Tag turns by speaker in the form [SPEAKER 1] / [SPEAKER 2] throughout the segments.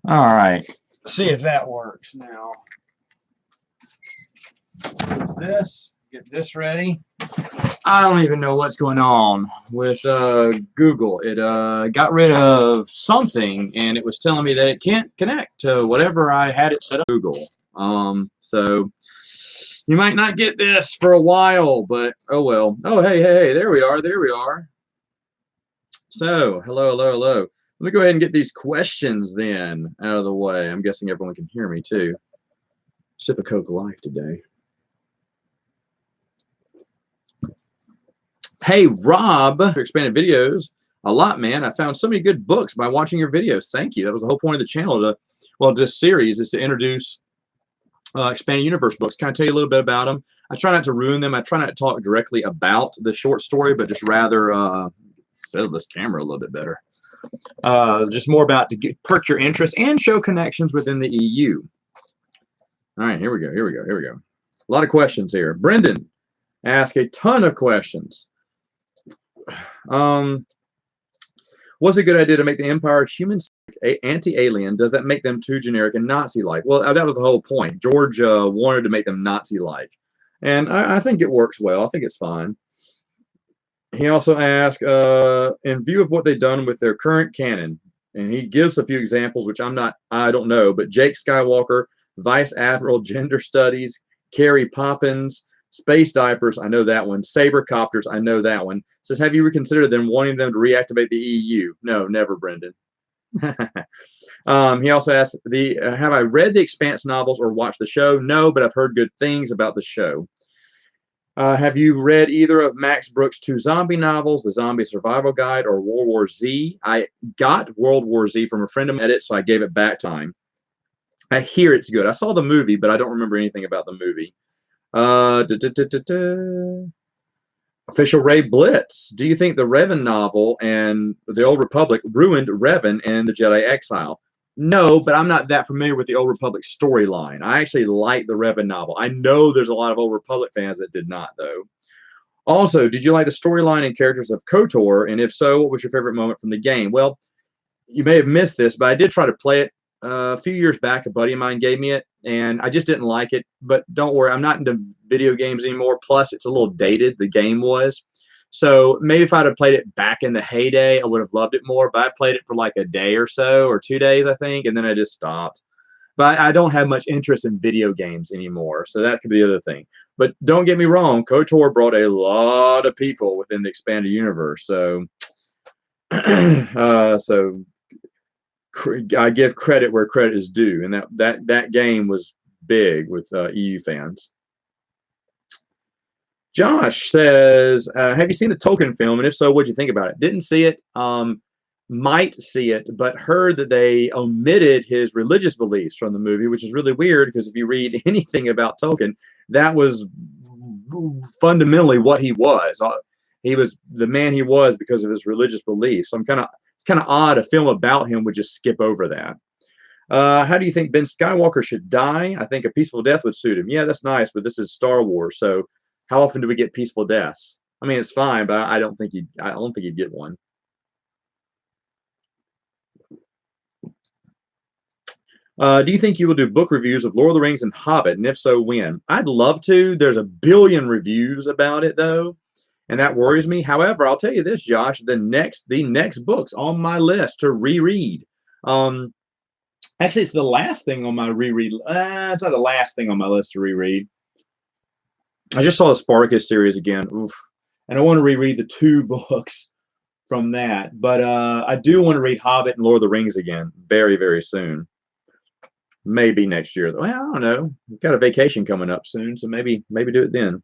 [SPEAKER 1] All right. See if that works now. Use this. Get this ready. I don't even know what's going on with Google. It got rid of something, and it was telling me that it can't connect to whatever I had it set up. Google. So you might not get this for a while, but oh well. Oh hey, there we are. There we are. So hello. Let me go ahead and get these questions then out of the way. I'm guessing everyone can hear me too. Sip of Coke Life today. Hey, Rob, expanded videos a lot, man. I found so many good books by watching your videos. Thank you. That was the whole point of the channel. This series is to introduce expanded universe books. Kind of tell you a little bit about them. I try not to ruin them. I try not to talk directly about the short story, but just rather set up this camera a little bit better. Just more about to perk your interest and show connections within the EU. All right, here we go. A lot of questions here. Brendan asked a ton of questions. Was a good idea to make the Empire human-centric, anti-alien? Does that make them too generic and Nazi-like? Well, that was the whole point. George wanted to make them Nazi-like, and I think it works well. I think it's fine. He also asked, in view of what they've done with their current canon, and he gives a few examples, which I don't know, but Jake Skywalker, Vice Admiral Gender Studies, Carrie Poppins, Space Diapers, I know that one. Saber Copters, I know that one. Says, have you reconsidered them wanting them to reactivate the EU? No, never, Brendan. He also asked, have I read the Expanse novels or watched the show? No, but I've heard good things about the show. Have you read either of Max Brooks' two zombie novels, The Zombie Survival Guide or World War Z? I got World War Z from a friend of mine, so I gave it back time. I hear it's good. I saw the movie, but I don't remember anything about the movie. Official Ray Blitz. Do you think the Revan novel and the Old Republic ruined Revan and the Jedi Exile? No, but I'm not that familiar with the Old Republic storyline. I actually like the Revan novel. I know there's a lot of Old Republic fans that did not, though. Also, did you like the storyline and characters of KOTOR? And if so, what was your favorite moment from the game? Well, you may have missed this, but I did try to play it a few years back. A buddy of mine gave me it, and I just didn't like it. But don't worry, I'm not into video games anymore. Plus, it's a little dated. The game was. So maybe if I'd have played it back in the heyday, I would have loved it more. But I played it for like a day or so, or 2 days, I think, and then I just stopped. But I don't have much interest in video games anymore, so that could be the other thing. But don't get me wrong, KOTOR brought a lot of people within the expanded universe. So, so I give credit where credit is due, and that game was big with EU fans. Josh says, have you seen the Tolkien film? And if so, what'd you think about it? Didn't see it. Might see it, but heard that they omitted his religious beliefs from the movie, which is really weird because if you read anything about Tolkien, that was fundamentally what he was. He was the man he was because of his religious beliefs. So it's kind of odd a film about him would just skip over that. How do you think Ben Skywalker should die? I think a peaceful death would suit him. Yeah, that's nice, but this is Star Wars, so how often do we get peaceful deaths? I mean, it's fine, but I don't think he'd get one. Do you think you will do book reviews of Lord of the Rings and Hobbit? And if so, when? I'd love to. There's a billion reviews about it, though, and that worries me. However, I'll tell you this, Josh, the next books on my list to reread. Actually, it's the last thing on my reread. It's not the last thing on my list to reread. I just saw the Spartacus series again. Oof. And I want to reread the two books from that. But I do want to read Hobbit and Lord of the Rings again very, very soon. Maybe next year. Well, I don't know. We've got a vacation coming up soon, so maybe do it then.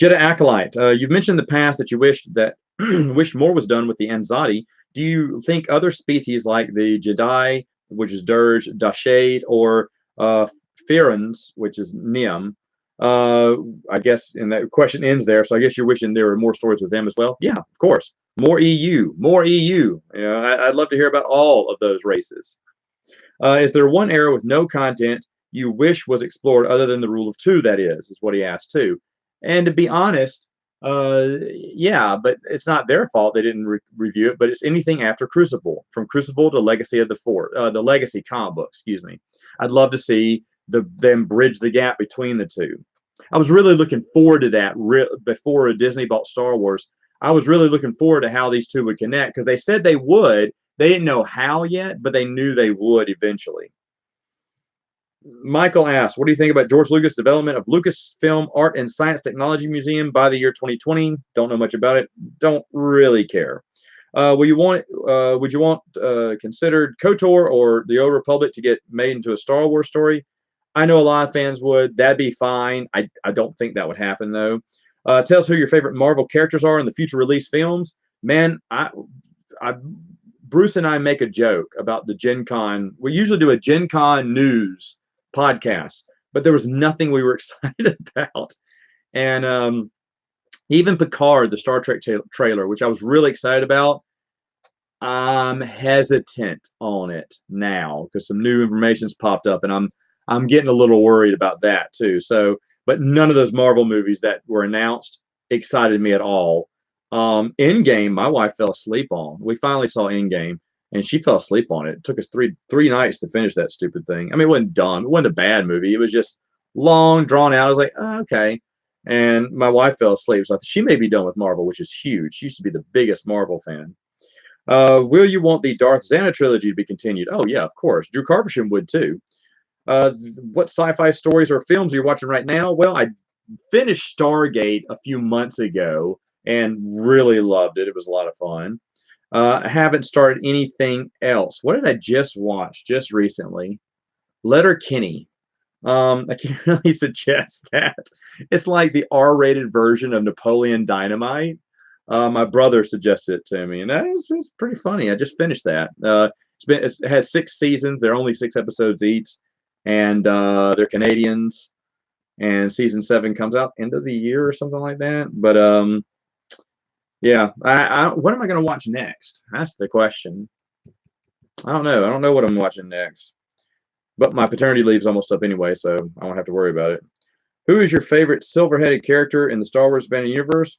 [SPEAKER 1] Jedi Acolyte, you've mentioned in the past that you wished more was done with the Anzati. Do you think other species like the Jedi, which is Dirge, Dashade, or Firans, which is Niam, I guess, and that question ends there. So I guess you're wishing there were more stories with them as well. Yeah, of course. More EU, more EU. I'd love to hear about all of those races. Is there one era with no content you wish was explored other than the rule of two? That is what he asked too. And to be honest, Yeah, but it's not their fault they didn't review it. But it's anything after Crucible, from Crucible to Legacy of the Fort, the Legacy comic book. Excuse me. I'd love to see them bridge the gap between the two. I was really looking forward to that before Disney bought Star Wars. I was really looking forward to how these two would connect because they said they would. They didn't know how yet, but they knew they would eventually. Michael asks, what do you think about George Lucas' development of Lucasfilm Art and Science Technology Museum by the year 2020? Don't know much about it. Don't really care. Would you want considered KOTOR or the Old Republic to get made into a Star Wars story? I know a lot of fans would. That'd be fine. I don't think that would happen though. Tell us who your favorite Marvel characters are in the future release films. Man, I Bruce and I make a joke about the Gen Con. We usually do a Gen Con news podcast, but there was nothing we were excited about. And even Picard, the Star Trek trailer, which I was really excited about, I'm hesitant on it now because some new information's popped up, and I'm getting a little worried about that too. So, but none of those Marvel movies that were announced excited me at all. Endgame, my wife fell asleep on. We finally saw Endgame, and she fell asleep on it. It took us three nights to finish that stupid thing. I mean, it wasn't dumb. It wasn't a bad movie. It was just long, drawn out. I was like, oh, okay. And my wife fell asleep, so she may be done with Marvel, which is huge. She used to be the biggest Marvel fan. Will you want the Darth Xana trilogy to be continued? Oh yeah, of course. Drew Carversham would too. What sci-fi stories or films are you watching right now? Well, I finished Stargate a few months ago and really loved it. It was a lot of fun. I haven't started anything else. What did I just watch just recently? Letterkenny. I can't really suggest that. It's like the R-rated version of Napoleon Dynamite. My brother suggested it to me, and it's pretty funny. I just finished that. It has 6 seasons. They're only 6 episodes each, and they're Canadians. And season 7 comes out end of the year or something like that. But yeah. What am I going to watch next? That's the question. I don't know. I don't know what I'm watching next. But my paternity leave's almost up anyway, so I won't have to worry about it. Who is your favorite silver-headed character in the Star Wars Expanded Universe?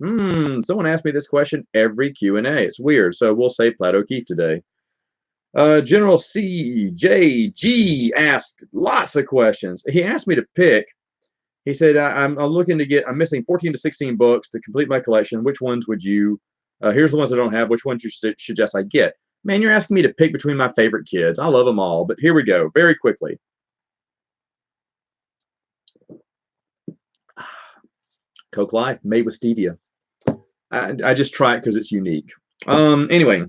[SPEAKER 1] Someone asked me this question every Q&A. It's weird, so we'll say Platt O'Keefe today. General CJG asked lots of questions. He asked me to pick. He said, I'm missing 14 to 16 books to complete my collection. Which ones would you, here's the ones I don't have. Which ones you suggest I get? Man, you're asking me to pick between my favorite kids. I love them all, but here we go, very quickly. Coke Life, made with stevia. I just try it because it's unique. Anyway,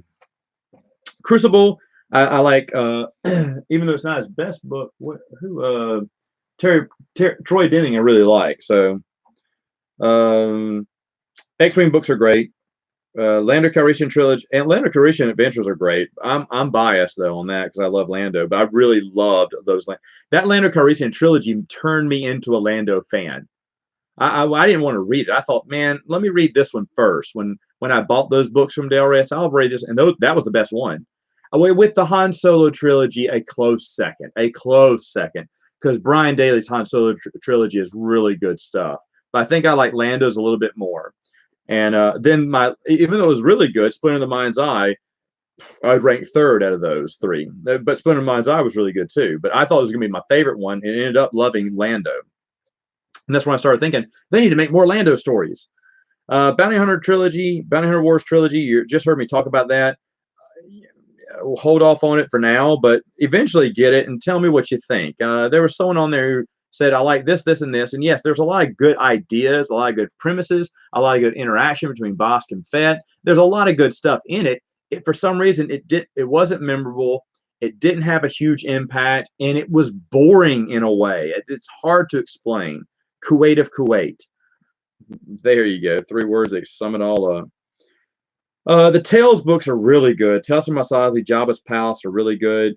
[SPEAKER 1] Crucible, I like, even though it's not his best book, Troy Denning I really like. So, X-Wing books are great. Lando Calrissian trilogy and Lando Calrissian Adventures are great. I'm biased though on that because I love Lando, but I really loved those. That Lando Calrissian trilogy turned me into a Lando fan. I didn't want to read it. I thought, man, let me read this one first. When I bought those books from Del Rey, I said, I'll read this, and that was the best one. With the Han Solo trilogy, a close second, because Brian Daley's Han Solo trilogy is really good stuff. But I think I like Lando's a little bit more. And then even though it was really good, Splinter of the Mind's Eye, I'd rank third out of those 3. But Splinter of the Mind's Eye was really good too. But I thought it was going to be my favorite one, and ended up loving Lando. And that's when I started thinking they need to make more Lando stories. Bounty Hunter Wars trilogy. You just heard me talk about that. We'll hold off on it for now, but eventually get it and tell me what you think. There was someone on there who said, I like this, this, and this. And yes, there's a lot of good ideas, a lot of good premises, a lot of good interaction between Bosk and Fett. There's a lot of good stuff in it. For some reason, it wasn't memorable. It didn't have a huge impact, and it was boring in a way. It's hard to explain. Kuwait of Kuwait. There you go. 3 words that sum it all up. The Tales books are really good. Tales from Masazi, Jabba's Palace are really good.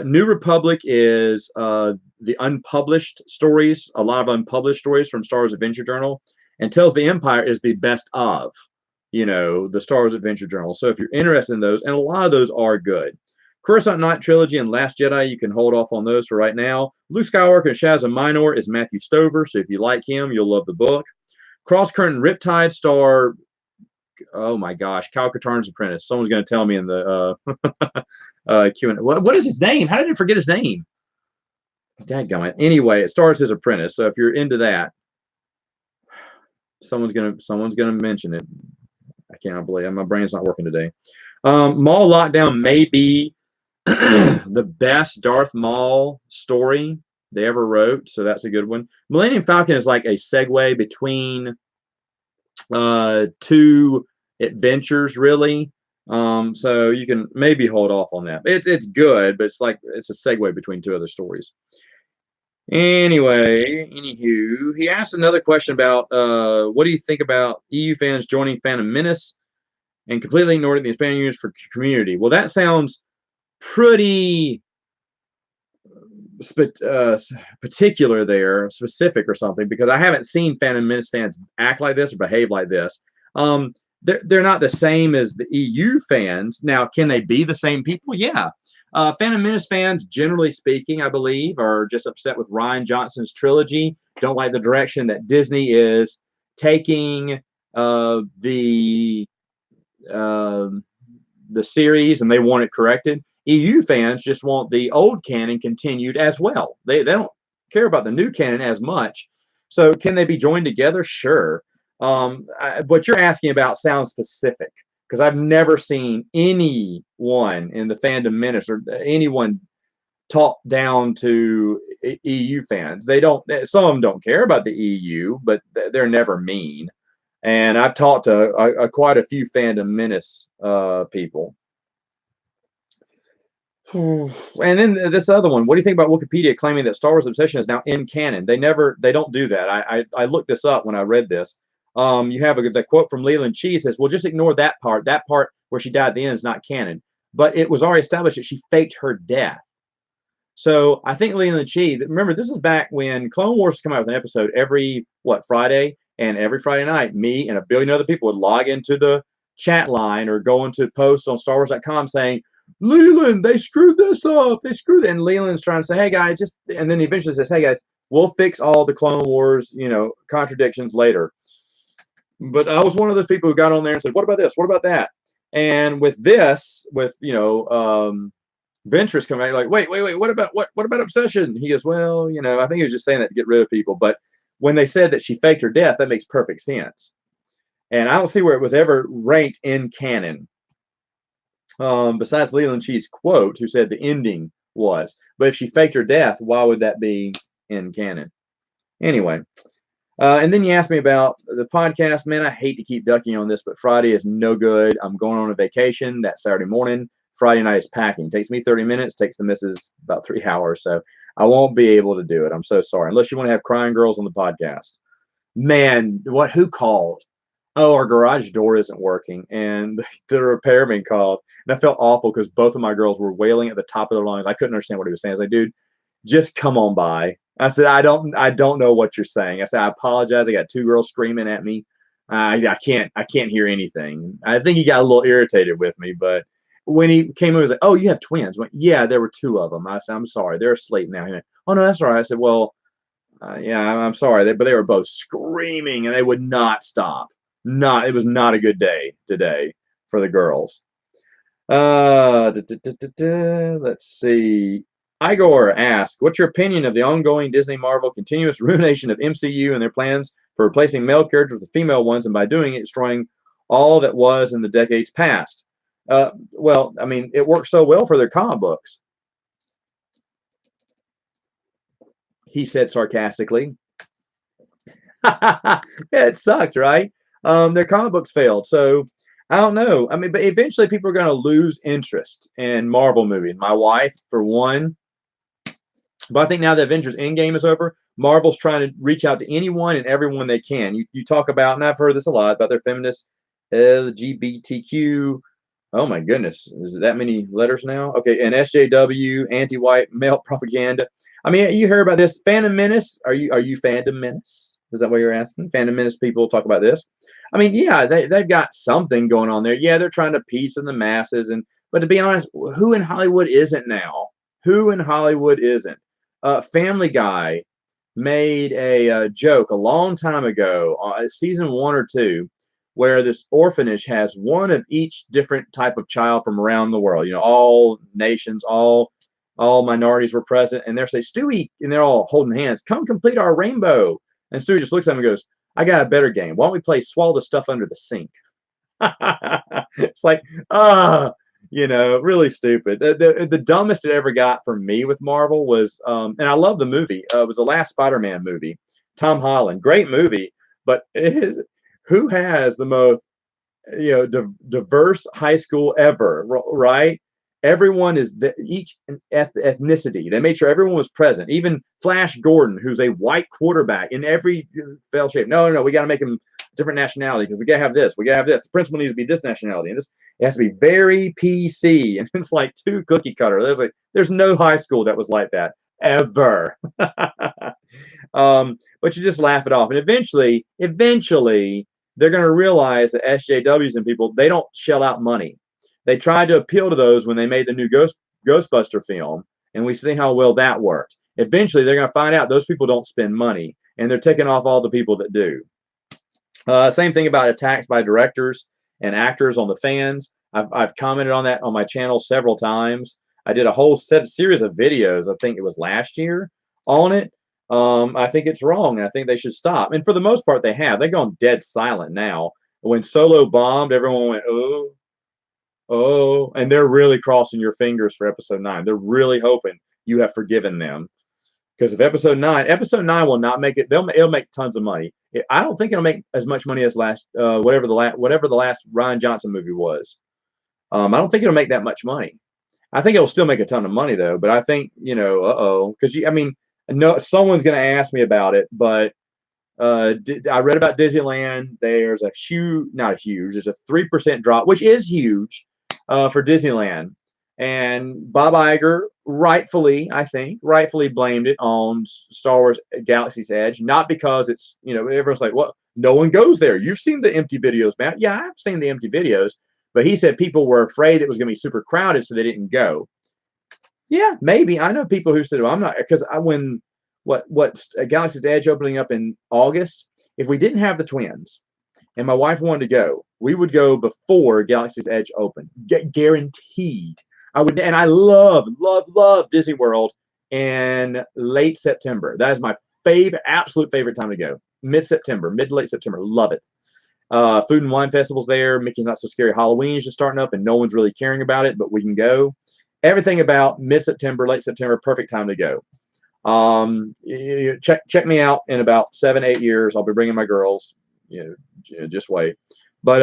[SPEAKER 1] New Republic is the unpublished stories, a lot of unpublished stories from Star Wars Adventure Journal. And Tales of the Empire is the best of, the Star Wars Adventure Journal. So if you're interested in those, and a lot of those are good. Coruscant Night Trilogy and Last Jedi, you can hold off on those for right now. Luke Skywalker and Shaz of Minor is Matthew Stover. So if you like him, you'll love the book. Cross Current Riptide star. Oh my gosh, Kyle Katarn's apprentice. Someone's going to tell me in the Q&A. What is his name? How did I forget his name? Dadgummit. Anyway, it stars his apprentice. So if you're into that, someone's gonna mention it. I cannot believe it. My brain's not working today. Maul Lockdown may be the best Darth Maul story they ever wrote, so that's a good one. Millennium Falcon is like a segue between two adventures, really. So you can maybe hold off on that. It's good, but it's a segue between two other stories. Anyway, anywho, he asked another question about what do you think about EU fans joining Phantom Menace and completely ignoring the Hispanic units for community? Well, that sounds pretty particular there, specific or something, because I haven't seen Phantom Menace fans act like this or behave like this. They're not the same as the EU fans. Now, can they be the same people? Yeah. Phantom Menace fans, generally speaking, I believe, are just upset with Rian Johnson's trilogy. Don't like the direction that Disney is taking the series, and they want it corrected. EU fans just want the old canon continued as well. They don't care about the new canon as much. So can they be joined together? Sure. What you're asking about sounds specific, because I've never seen anyone in the Fandom Menace or anyone talk down to EU fans. They don't. Some of them don't care about the EU, but they're never mean. And I've talked to quite a few Fandom Menace people. And then this other one. What do you think about Wikipedia claiming that Star Wars Obsession is now in canon? They don't do that. I looked this up when I read this. You have the quote from Leland Chee says, "Well, just ignore that part. That part where she died at the end is not canon." But it was already established that she faked her death. So I think Leland Chee. Remember, this is back when Clone Wars come out with an episode every Friday, and every Friday night, me and a billion other people would log into the chat line or go into posts on StarWars.com saying, Leland, they screwed this up. They screwed it. And Leland's trying to say, hey, guys, and then he eventually says, hey, guys, we'll fix all the Clone Wars, contradictions later. But I was one of those people who got on there and said, what about this? What about that? And with this, Ventress coming back, like, wait, what about Obsession? He goes, well, I think he was just saying that to get rid of people. But when they said that she faked her death, that makes perfect sense. And I don't see where it was ever ranked in canon. Besides Leland Chee's quote, who said the ending was. But if she faked her death, why would that be in canon? Anyway. And then you asked me about the podcast. Man, I hate to keep ducking on this, but Friday is no good. I'm going on a vacation that Saturday morning. Friday night is packing. It takes me 30 minutes. Takes the missus about 3 hours. So I won't be able to do it. I'm so sorry. Unless you want to have crying girls on the podcast. Man, who called? Oh, our garage door isn't working. And the repairman called. And I felt awful because both of my girls were wailing at the top of their lungs. I couldn't understand what he was saying. I was like, dude, just come on by. I said, I don't know what you're saying. I said, I apologize. I got 2 girls screaming at me. I can't hear anything. I think he got a little irritated with me, but when he came in, he was like, oh, you have twins. I went, yeah, there were 2 of them. I said, I'm sorry. They're asleep now. He went, oh, no, that's all right. I said, well, yeah, I'm sorry. But they were both screaming and they would not stop. It was not a good day today for the girls. Let's see. Igor asked, what's your opinion of the ongoing Disney Marvel continuous ruination of MCU and their plans for replacing male characters with female ones, and by doing it, destroying all that was in the decades past? Well, I mean, it worked so well for their comic books. He said sarcastically. Yeah, it sucked, right? Their comic books failed. So I don't know. I mean, but eventually people are going to lose interest in Marvel movies. My wife, for one. But I think now the Avengers Endgame is over, Marvel's trying to reach out to anyone and everyone they can. You talk about, and I've heard this a lot, about their feminist LGBTQ. Oh my goodness, is it that many letters now? Okay, and SJW, anti-white male propaganda. I mean, you hear about this. Phantom Menace. Are you Fandom Menace? Is that what you're asking? Phantom Menace people talk about this. I mean, yeah, they've got something going on there. Yeah, they're trying to appease the masses, but to be honest, who in Hollywood isn't now? Who in Hollywood isn't? Family Guy made a joke a long time ago, season 1 or 2, where this orphanage has one of each different type of child from around the world. You know, all nations, all minorities were present, and they're saying, Stewie, and they're all holding hands, come complete our rainbow. And Stewie just looks at them and goes, I got a better game. Why don't we play swallow the stuff under the sink? It's like, really stupid. The dumbest it ever got from me with Marvel was, and I love the movie. It was the last Spider-Man movie. Tom Holland, great movie, but who has the most diverse high school ever, right? Everyone is each ethnicity. They made sure everyone was present. Even Flash Gordon, who's a white quarterback in every fell shape. No, we got to make him different nationality because we got to have this. We got to have this. The principal needs to be this nationality, and this it has to be very PC. And it's like too cookie cutter. There's no high school that was like that ever. But you just laugh it off, and eventually, they're going to realize that SJWs and people, they don't shell out money. They tried to appeal to those when they made the new Ghostbuster film, and we see how well that worked. Eventually, they're going to find out those people don't spend money, and they're taking off all the people that do. Same thing about attacks by directors and actors on the fans. I've commented on that on my channel several times. I did a whole series of videos, I think it was last year, on it. I think it's wrong, and I think they should stop. And for the most part, they have. They've gone dead silent now. When Solo bombed, everyone went, oh, and they're really crossing your fingers for episode 9. They're really hoping you have forgiven them. Because if episode 9 will not make it, it'll make tons of money. I don't think it'll make as much money as whatever the last Ryan Johnson movie was. I don't think it'll make that much money. I think it'll still make a ton of money though. But I think because no, someone's going to ask me about it. But I read about Disneyland. There's a huge, not a huge, there's a 3% drop, which is huge for Disneyland. And Bob Iger rightfully blamed it on Star Wars Galaxy's Edge, not because it's, everyone's like, well, no one goes there. You've seen the empty videos, man. Yeah, I've seen the empty videos, but he said people were afraid it was going to be super crowded, so they didn't go. Yeah, maybe. I know people who said, well, I'm not, because what Galaxy's Edge opening up in August, if we didn't have the twins and my wife wanted to go, we would go before Galaxy's Edge opened. Guaranteed. I would, and I love Disney World in late September. That is my absolute favorite time to go. Mid-September, mid to late September. Love it. Food and wine festivals there. Mickey's Not So Scary Halloween is just starting up, and no one's really caring about it, but we can go. Everything about mid-September, late September, perfect time to go. Check me out in about 7-8 years. I'll be bringing my girls. Just wait. But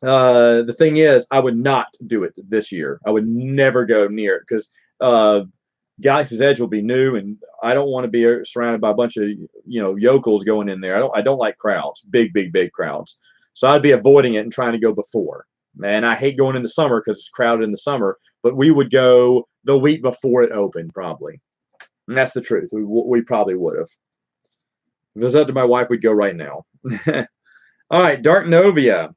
[SPEAKER 1] the thing is, I would not do it this year. I would never go near it because Galaxy's Edge will be new, and I don't want to be surrounded by a bunch of yokels going in there. I don't like crowds, big crowds. So I'd be avoiding it and trying to go before. And I hate going in the summer because it's crowded in the summer. But we would go the week before it opened, probably. And that's the truth. We probably would have. If it was up to my wife, we'd go right now. All right, Dark Novia.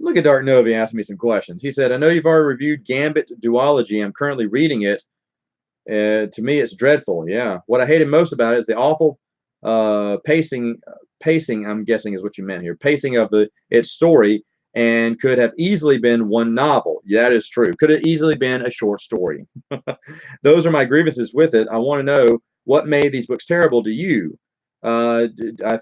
[SPEAKER 1] Look at Dark Novia asking me some questions. He said, I know you've already reviewed Gambit Duology. I'm currently reading it. To me, it's dreadful. Yeah. What I hated most about it is the awful pacing, I'm guessing is what you meant here. Pacing of its story, and could have easily been one novel. Yeah, that is true. Could have easily been a short story. Those are my grievances with it. I want to know what made these books terrible to you. I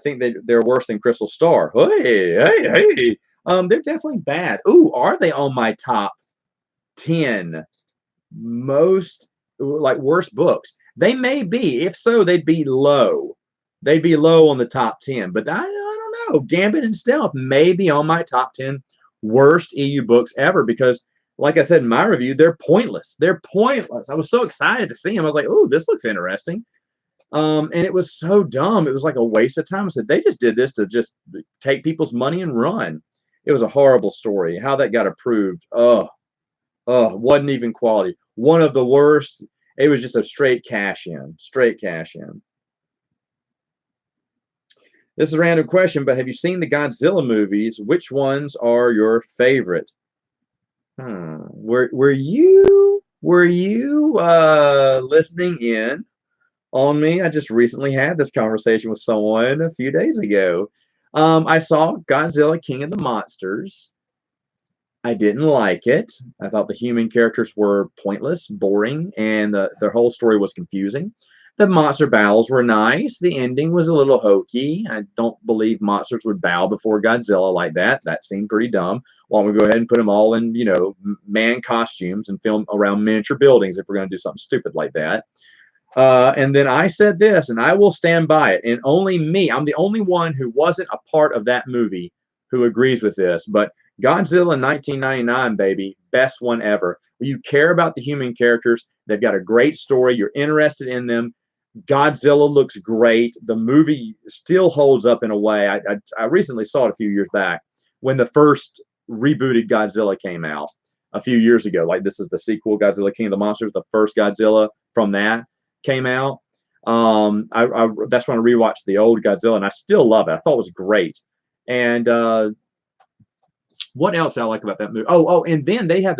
[SPEAKER 1] think they're worse than Crystal Star. Hey. They're definitely bad. Ooh, are they on my top 10 most worst books? They may be. If so, they'd be low. They'd be low on the top 10. But I don't know. Gambit and Stealth may be on my top 10 worst EU books ever because, like I said in my review, they're pointless. They're pointless. I was so excited to see them. I was like, oh, this looks interesting. And it was so dumb. It was like a waste of time. I said, they just did this to just take people's money and run. It was a horrible story. How that got approved, wasn't even quality. One of the worst. It was just a straight cash in. This is a random question, but have you seen the Godzilla movies? Which ones are your favorite? Were you listening in on me. I just recently had this conversation with someone a few days ago. I saw Godzilla King of the Monsters. I didn't like it. I thought the human characters were pointless, boring, and their whole story was confusing. The monster battles were nice. The ending was a little hokey. I don't believe monsters would bow before Godzilla like that. That seemed pretty dumb. Why don't we go ahead and put them all in, man costumes and film around miniature buildings if we're going to do something stupid like that? And then I said this, and I will stand by it. And only me, I'm the only one who wasn't a part of that movie who agrees with this. But Godzilla in 1999, baby, best one ever. You care about the human characters. They've got a great story. You're interested in them. Godzilla looks great. The movie still holds up in a way. I recently saw it a few years back when the first rebooted Godzilla came out a few years ago. Like, this is the sequel, Godzilla King of the Monsters. The first Godzilla from that came out. That's when I rewatched the old Godzilla, and I still love it. I thought it was great. And what else I like about that movie? And then they had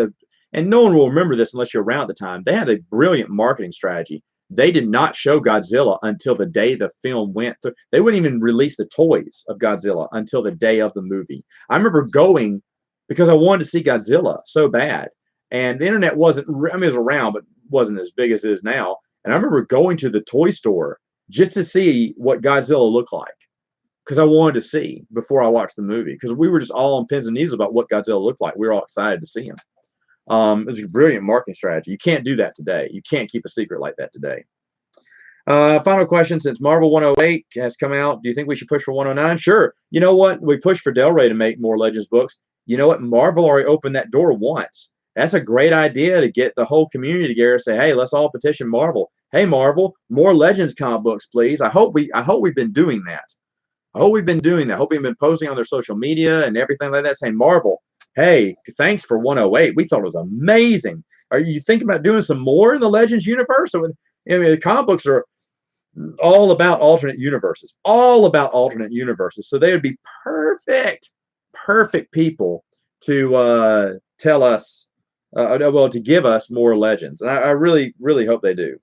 [SPEAKER 1] and no one will remember this unless you're around at the time. They had a brilliant marketing strategy. They did not show Godzilla until the day the film went through. They wouldn't even release the toys of Godzilla until the day of the movie. I remember going because I wanted to see Godzilla so bad. And the internet wasn't, I mean, it was around, but wasn't as big as it is now. And I remember going to the toy store just to see what Godzilla looked like, because I wanted to see before I watched the movie, because we were just all on pins and needles about what Godzilla looked like. We were all excited to see him. It was a brilliant marketing strategy. You can't do that today. You can't keep a secret like that today. Final question: since Marvel 108 has come out, do you think we should push for 109? Sure. You know what? We pushed for Del Rey to make more Legends books. You know what? Marvel already opened that door once. That's a great idea to get the whole community together and say, hey, let's all petition Marvel. Hey, Marvel, more Legends comic books, please. I hope we've been doing that. I hope we've been doing that. I hope we've been posting on their social media and everything like that, saying, Marvel, hey, thanks for 108. We thought it was amazing. Are you thinking about doing some more in the Legends universe? I mean, the comic books are all about alternate universes, So they would be perfect people to tell us, to give us more Legends. And I really, really hope they do.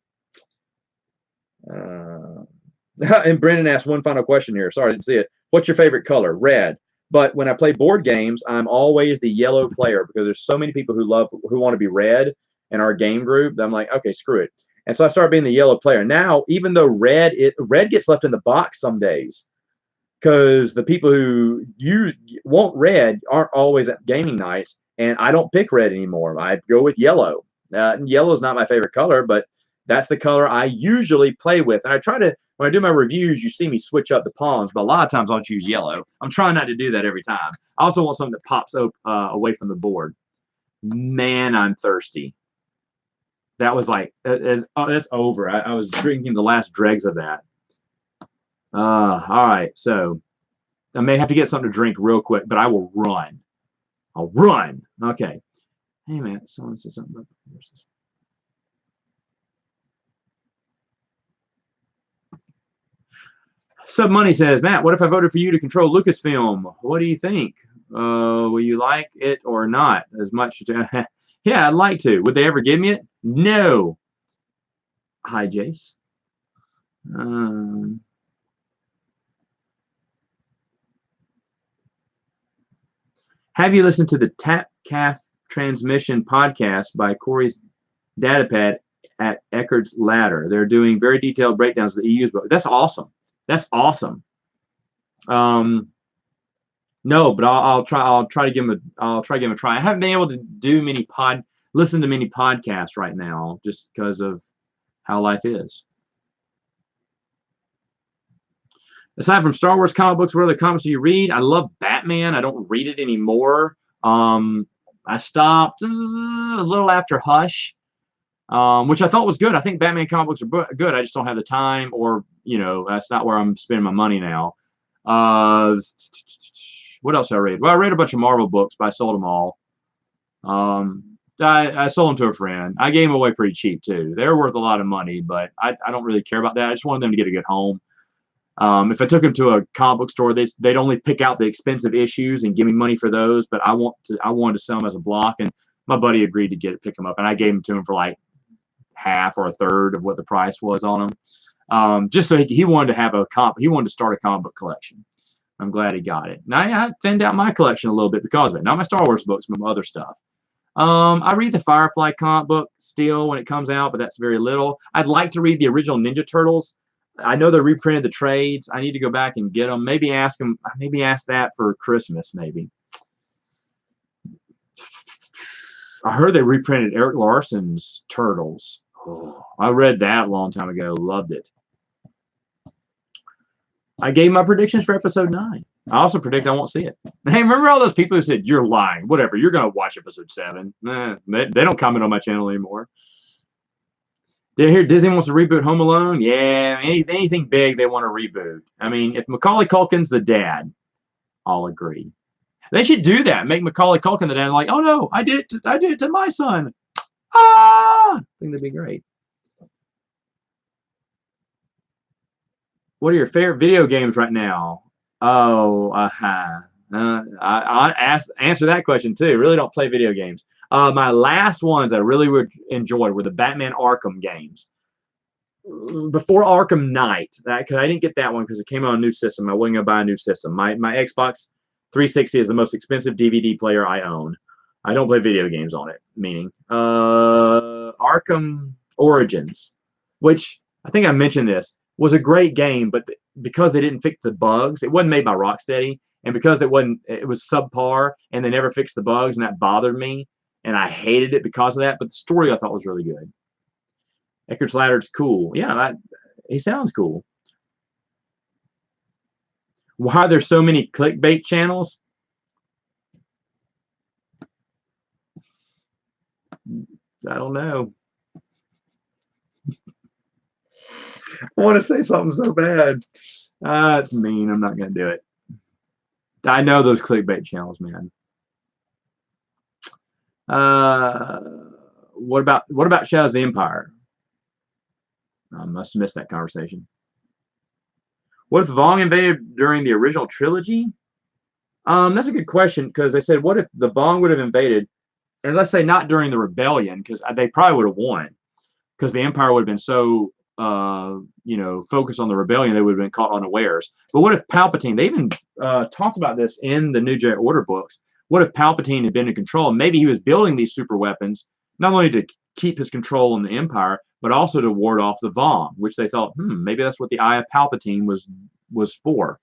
[SPEAKER 1] And Brendan asked one final question here. Sorry, I didn't see it. What's your favorite color? Red. But when I play board games, I'm always the yellow player, because there's so many people who want to be red in our game group that I'm like, okay, screw it. And so I started being the yellow player. Now, even though red gets left in the box some days, because the people who want red aren't always at gaming nights, and I don't pick red anymore. I go with yellow. Yellow is not my favorite color, but that's the color I usually play with. And I try to, when I do my reviews, you see me switch up the pawns, but a lot of times I'll choose yellow. I'm trying not to do that every time. I also want something that pops up away from the board. Man, I'm thirsty. That was like, that's over. I was drinking the last dregs of that. All right, so I may have to get something to drink real quick, but I will run. I'll run. Okay. Hey, man, someone said something about the forces. Sub Money says, Matt, what if I voted for you to control Lucasfilm? What do you think? Will you like it or not as much? Yeah, I'd like to. Would they ever give me it? No. Hi, Jace. Have you listened to the Tap Calf Transmission podcast by Corey's Datapad at Eckerd's Ladder? They're doing very detailed breakdowns of the EU's book. That's awesome. That's awesome. No, but I'll try to give him a try. I haven't been able to listen to many podcasts right now, just because of how life is. Aside from Star Wars comic books, what other comics do you read? I love Batman. I don't read it anymore. I stopped a little after Hush, which I thought was good. I think Batman comic books are good. I just don't have the time, or that's not where I'm spending my money now. What else I read? Well, I read a bunch of Marvel books, but I sold them all. I sold them to a friend. I gave them away pretty cheap too. They're worth a lot of money, but I don't really care about that. I just wanted them to get a good home. If I took them to a comic book store, they'd only pick out the expensive issues and give me money for those. But I wanted to sell them as a block, and my buddy agreed to pick them up, and I gave them to him for like half or a third of what the price was on them. Just so he wanted to have he wanted to start a comic book collection. I'm glad he got it. Now I thinned out my collection a little bit because of it. Not my Star Wars books, but my other stuff. I read the Firefly comic book still when it comes out, but that's very little. I'd like to read the original Ninja Turtles. I know they reprinted the trades. I need to go back and get them. Maybe ask them. Maybe ask that for Christmas. Maybe. I heard they reprinted Eric Larson's Turtles. Oh, I read that a long time ago. Loved it. I gave my predictions for episode 9. I also predict I won't see it. Hey, remember all those people who said, you're lying, whatever, you're going to watch episode 7. They don't comment on my channel anymore. Did I hear Disney wants to reboot Home Alone? Yeah, anything big they want to reboot. I mean, if Macaulay Culkin's the dad, I'll agree. They should do that. Make Macaulay Culkin the dad. Like, oh no, I did it to my son. Ah! I think that'd be great. What are your favorite video games right now? Oh, I answer that question too. Really don't play video games. My last ones I really enjoyed were the Batman Arkham games. Before Arkham Knight, because I didn't get that one because it came on a new system. I wasn't gonna buy a new system. My Xbox 360 is the most expensive DVD player I own. I don't play video games on it. Meaning, Arkham Origins, which I think I mentioned this, was a great game, but because they didn't fix the bugs, it wasn't made by Rocksteady, and because it was subpar, and they never fixed the bugs, and that bothered me, and I hated it because of that. But the story I thought was really good. Eckert's Ladder's cool. Yeah, he sounds cool. Why are there so many clickbait channels? I don't know. I want to say something so bad. It's mean. I'm not going to do it. I know those clickbait channels, man. What about Shadows of the Empire? I must have missed that conversation. What if Vong invaded during the original trilogy? That's a good question, because they said, what if the Vong would have invaded, and let's say not during the rebellion, because they probably would have won, because the Empire would have been so focused on the rebellion, they would have been caught unawares. But what if Palpatine? They even talked about this in the New Jedi Order books. What if Palpatine had been in control? Maybe he was building these super weapons not only to keep his control on the Empire, but also to ward off the Vong, which they thought, maybe that's what the Eye of Palpatine was for.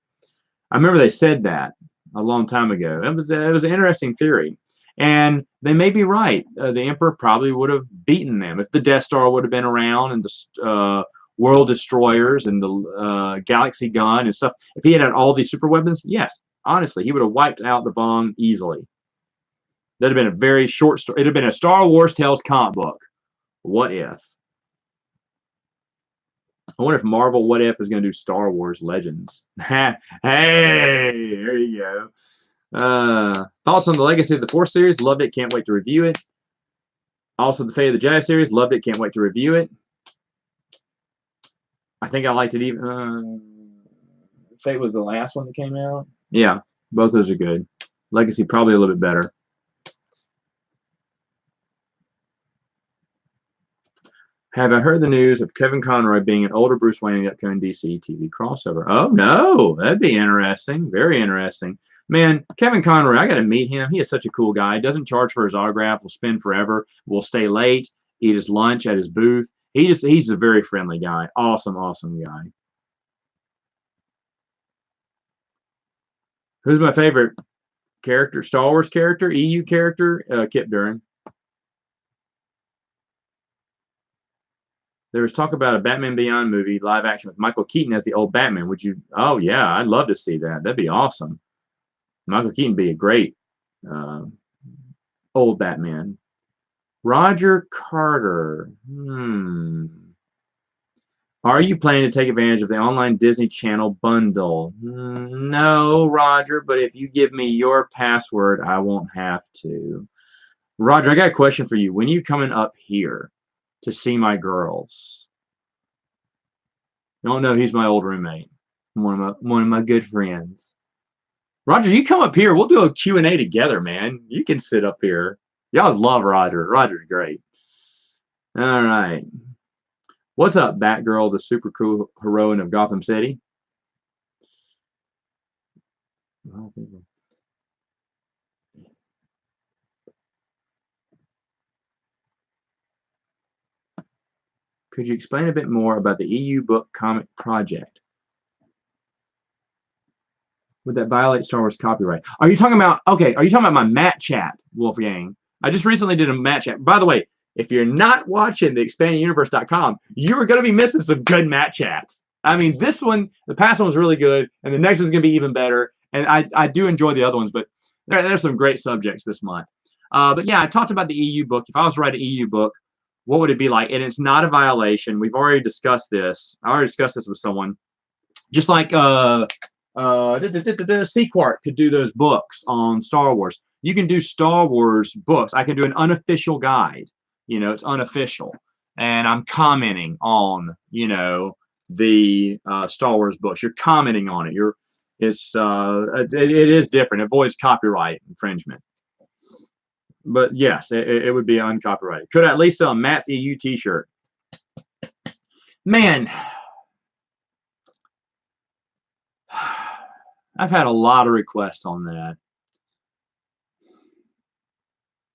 [SPEAKER 1] I remember they said that a long time ago. It was an interesting theory. And they may be right. The Emperor probably would have beaten them if the Death Star would have been around, and the world destroyers and the galaxy gun and stuff. If he had all these super weapons, yes, honestly, he would have wiped out the Vong easily. That'd have been a very short story. It'd have been a Star Wars Tales comic book. What if? I wonder if Marvel What If is going to do Star Wars Legends. Hey, there you go. Thoughts on the Legacy of the Force series? Loved it. Can't wait to review it. Also, the Fate of the Jedi series. Loved it. Can't wait to review it. I think I liked it even. Fate was the last one that came out. Yeah, both those are good. Legacy probably a little bit better. Have I heard the news of Kevin Conroy being an older Bruce Wayne in the upcoming DC TV crossover? Oh, no. That'd be interesting. Very interesting. Man, Kevin Conroy, I got to meet him. He is such a cool guy. He doesn't charge for his autograph. Will spend forever. Will stay late. Eat his lunch at his booth. He's a very friendly guy. Awesome, awesome guy. Who's my favorite character? Star Wars character? EU character? Kip Duran. There was talk about a Batman Beyond movie, live action with Michael Keaton as the old Batman. Would you? Oh, yeah, I'd love to see that. That'd be awesome. Michael Keaton would be a great old Batman. Roger Carter. Are you planning to take advantage of the online Disney Channel bundle? No, Roger, but if you give me your password, I won't have to. Roger, I got a question for you. When are you coming up here to see my girls? You don't know, he's my old roommate. One of my good friends. Roger, you come up here. We'll do a Q&A together, man. You can sit up here. Y'all love Roger. Roger's great. All right. What's up, Batgirl, the super cool heroine of Gotham City? Could you explain a bit more about the EU book comic project? Would that violate Star Wars copyright? Are you talking about, okay, are you talking about my Matt chat, Wolfgang? I just recently did a Matt chat. By the way, if you're not watching the expandinguniverse.com, you're going to be missing some good Matt chats. I mean, this one, the past one was really good, and the next one's going to be even better. And I do enjoy the other ones, but there's some great subjects this month. But yeah, I talked about the EU book. If I was to write an EU book, what would it be like? And it's not a violation. We've already discussed this. I already discussed this with someone. Just like Sequart could do those books on Star Wars. You can do Star Wars books. I can do an unofficial guide. You know, it's unofficial, and I'm commenting on the Star Wars books. You're commenting on it. It is different. It avoids copyright infringement. But yes, it would be uncopyrighted. Could I at least sell a Matt's EU T-shirt? Man, I've had a lot of requests on that.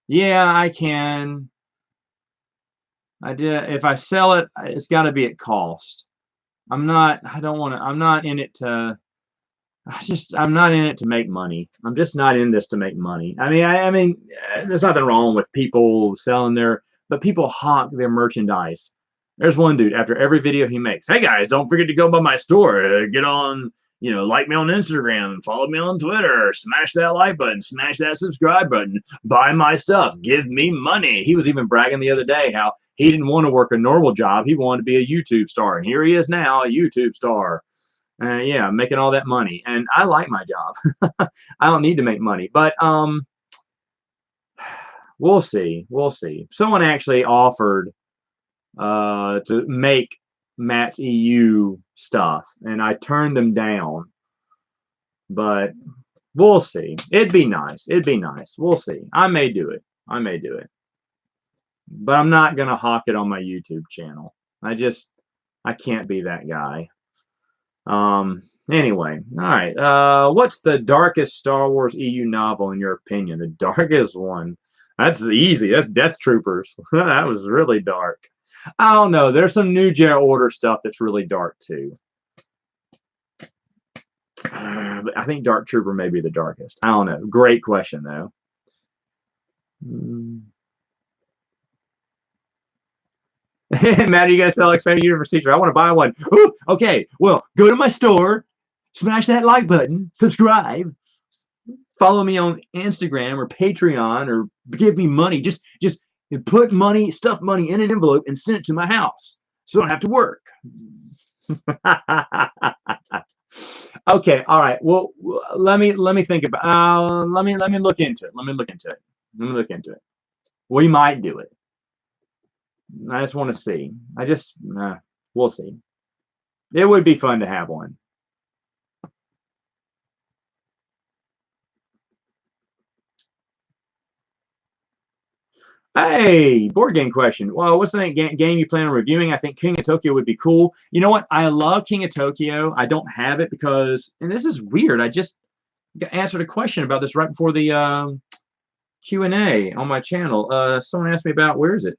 [SPEAKER 1] Yeah, I can. I did. If I sell it, it's got to be at cost. I'm not in it to. I'm not in it to make money. I'm just not in this to make money. I mean, there's nothing wrong with people selling but people hawk their merchandise. There's one dude after every video he makes. Hey guys, don't forget to go by my store. Get on, like me on Instagram, follow me on Twitter, smash that like button, smash that subscribe button, buy my stuff, give me money. He was even bragging the other day how he didn't want to work a normal job. He wanted to be a YouTube star, and here he is now, a YouTube star. Yeah, making all that money, and I like my job. I don't need to make money, but we'll see. We'll see. Someone actually offered to make Matt's EU stuff, and I turned them down. But we'll see. It'd be nice. It'd be nice. We'll see. I may do it. I may do it, but I'm not gonna hawk it on my YouTube channel. I can't be that guy. Anyway, all right. What's the darkest Star Wars EU novel in your opinion? The darkest one? That's easy. That's Death Troopers. That was really dark. I don't know. There's some New Jedi Order stuff that's really dark too. But I think Dark Trooper may be the darkest. I don't know. Great question though. Matt, you guys sell expanded universe teacher? I want to buy one. Ooh, okay, well, go to my store, smash that like button, subscribe, follow me on Instagram or Patreon, or give me money. Just put money, stuff money in an envelope and send it to my house, so I don't have to work. Okay, all right. Well, let me think about. Let me look into it. Let me look into it. We might do it. I just want to see. We'll see. It would be fun to have one. Hey, board game question. Well, what's the game you plan on reviewing? I think King of Tokyo would be cool. You know what? I love King of Tokyo. I don't have it because, and this is weird, I just answered a question about this right before the Q&A on my channel. Someone asked me about, where is it?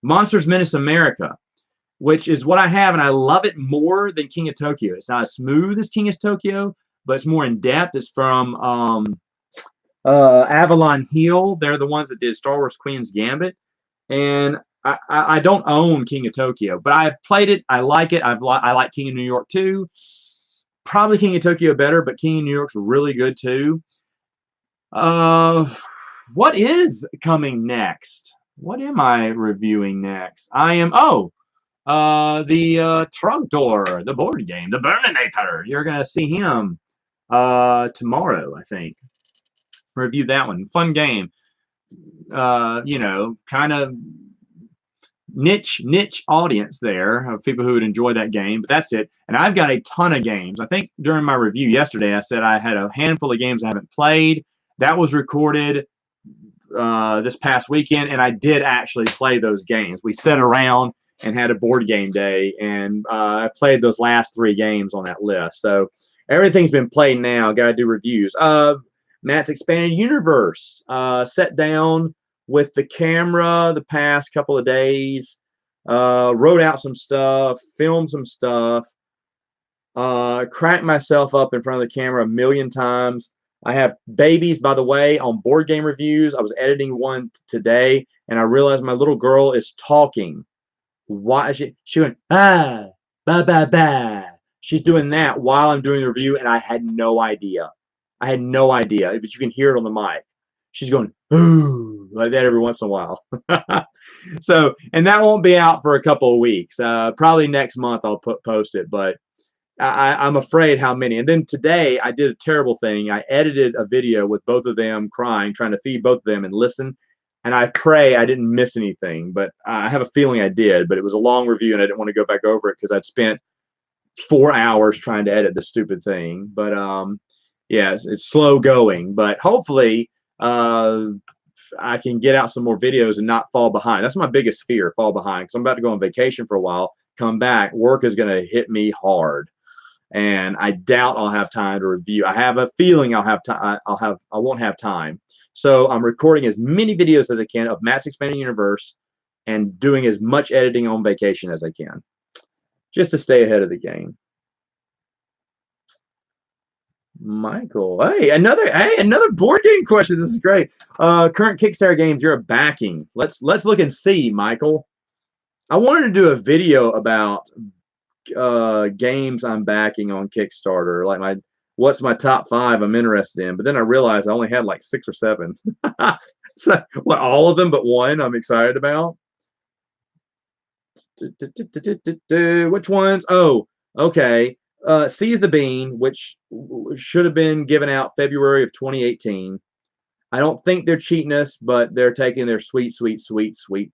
[SPEAKER 1] Monsters Menace America, which is what I have, and I love it more than King of Tokyo. It's not as smooth as King of Tokyo, but it's more in depth. It's from Avalon Hill. They're the ones that did Star Wars Queen's Gambit, and I don't own King of Tokyo, but I've played it. I like it. I like King of New York too. Probably King of Tokyo better, but King of New York's really good too. What is coming next? What am I reviewing next? The Trogdor, the board game, the Burninator. You're gonna see him tomorrow, I think. Review that one. Fun game. Kind of niche audience there of people who would enjoy that game, but that's it. And I've got a ton of games. I think during my review yesterday, I said I had a handful of games I haven't played. That was recorded this past weekend, and I did actually play those games. We sat around and had a board game day, and I played those last 3 games on that list. So everything's been played now. Got to do reviews. Matt's Expanded Universe. Sat down with the camera the past couple of days. Wrote out some stuff, filmed some stuff. Cracked myself up in front of the camera a million times. I have babies, by the way, on board game reviews. I was editing one today, and I realized my little girl is talking. Why is she went, ah, ba, ba, ba. She's doing that while I'm doing the review, and I had no idea. I had no idea, but you can hear it on the mic. She's going, ooh, like that every once in a while. So, and that won't be out for a couple of weeks. Probably next month I'll post it, but I'm afraid how many. And then today I did a terrible thing. I edited a video with both of them crying, trying to feed both of them and listen. And I pray I didn't miss anything, but I have a feeling I did. But it was a long review, and I didn't want to go back over it because I'd spent 4 hours trying to edit this stupid thing. But yeah, it's slow going. But hopefully I can get out some more videos and not fall behind. That's my biggest fear, fall behind, because I'm about to go on vacation for a while, come back, work is going to hit me hard. And I doubt I'll have time to review. I have a feeling I'll have time. I won't have time. So I'm recording as many videos as I can of Matt's Expanding Universe and doing as much editing on vacation as I can, just to stay ahead of the game. Michael, hey, another board game question. This is great. Current Kickstarter games you're backing. Let's look and see, Michael. I wanted to do a video about games I'm backing on Kickstarter, like what's my top 5 I'm interested in, but then I realized I only had like 6 or 7. So what, all of them but one I'm excited about? Which ones? Oh, okay. Seize the Bean, which should have been given out February of 2018. I don't think they're cheating us, but they're taking their sweet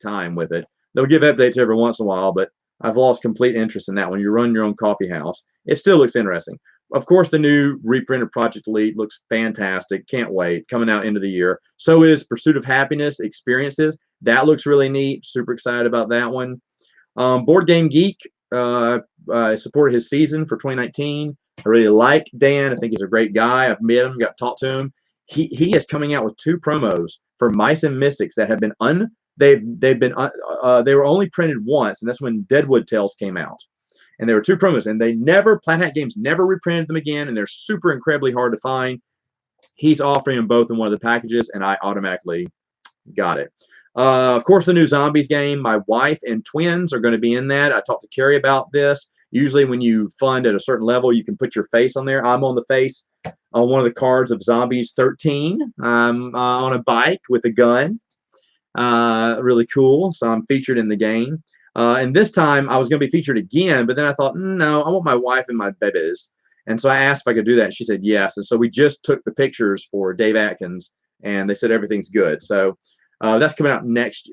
[SPEAKER 1] time with it. They'll give updates every once in a while, but I've lost complete interest in that one. You run your own coffee house. It still looks interesting. Of course, the new reprinted Project Elite looks fantastic. Can't wait. Coming out end of the year. So is Pursuit of Happiness Experiences. That looks really neat. Super excited about that one. Board Game Geek. I supported his season for 2019. I really like Dan. I think he's a great guy. I've met him, got to talk to him. He is coming out with 2 promos for Mice and Mystics that have been they were only printed once, and that's when Deadwood Tales came out. And there were 2 promos, and Plaid Hat Games never reprinted them again, and they're super incredibly hard to find. He's offering them both in one of the packages, and I automatically got it. Of course, the new Zombies game. My wife and twins are going to be in that. I talked to Carrie about this. Usually when you fund at a certain level, you can put your face on there. I'm on the face on one of the cards of Zombies 13. I'm on a bike with a gun. Really cool. So I'm featured in the game. And this time I was going to be featured again, but then I thought, no, I want my wife and my babies. And so I asked if I could do that, and she said yes. And so we just took the pictures for Dave Atkins, and they said everything's good. So that's coming out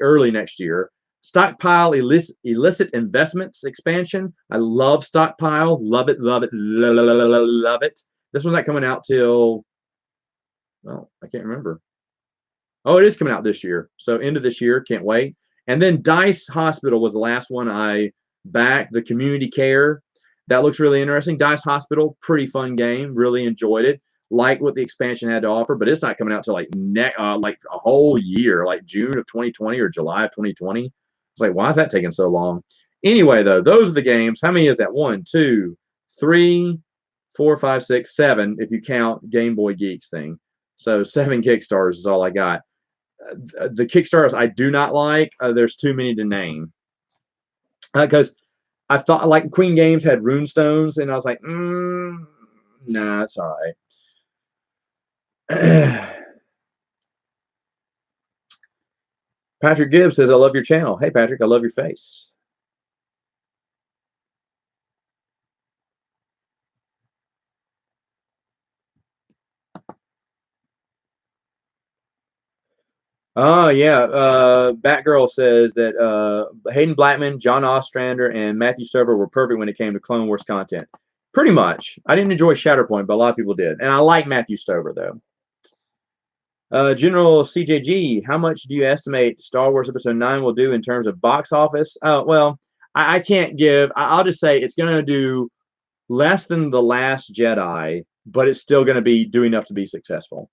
[SPEAKER 1] early next year. Stockpile illicit investments expansion. I love Stockpile. Love it. Love it. This one's not coming out till, well, I can't remember. Oh, it is coming out this year. So end of this year. Can't wait. And then Dice Hospital was the last one I backed. The community care. That looks really interesting. Dice Hospital, pretty fun game. Really enjoyed it. Like what the expansion had to offer, but it's not coming out till like a whole year, like June of 2020 or July of 2020. It's like, why is that taking so long? Anyway, though, those are the games. How many is that? 1, 2, 3, 4, 5, 6, 7, if you count Game Boy Geeks thing. So 7 Kickstarters is all I got. The Kickstarters I do not like. There's too many to name. Because I thought like Queen Games had Runestones, and I was like, nah, it's all right. Patrick Gibbs says, I love your channel. Hey, Patrick, I love your face. Oh, yeah. Batgirl says that Hayden Blackman, John Ostrander, and Matthew Stover were perfect when it came to Clone Wars content. Pretty much. I didn't enjoy Shatterpoint, but a lot of people did. And I like Matthew Stover, though. General CJG, how much do you estimate Star Wars Episode 9 will do in terms of box office? Well, I can't give. I'll just say it's going to do less than The Last Jedi, but it's still going to be do enough to be successful.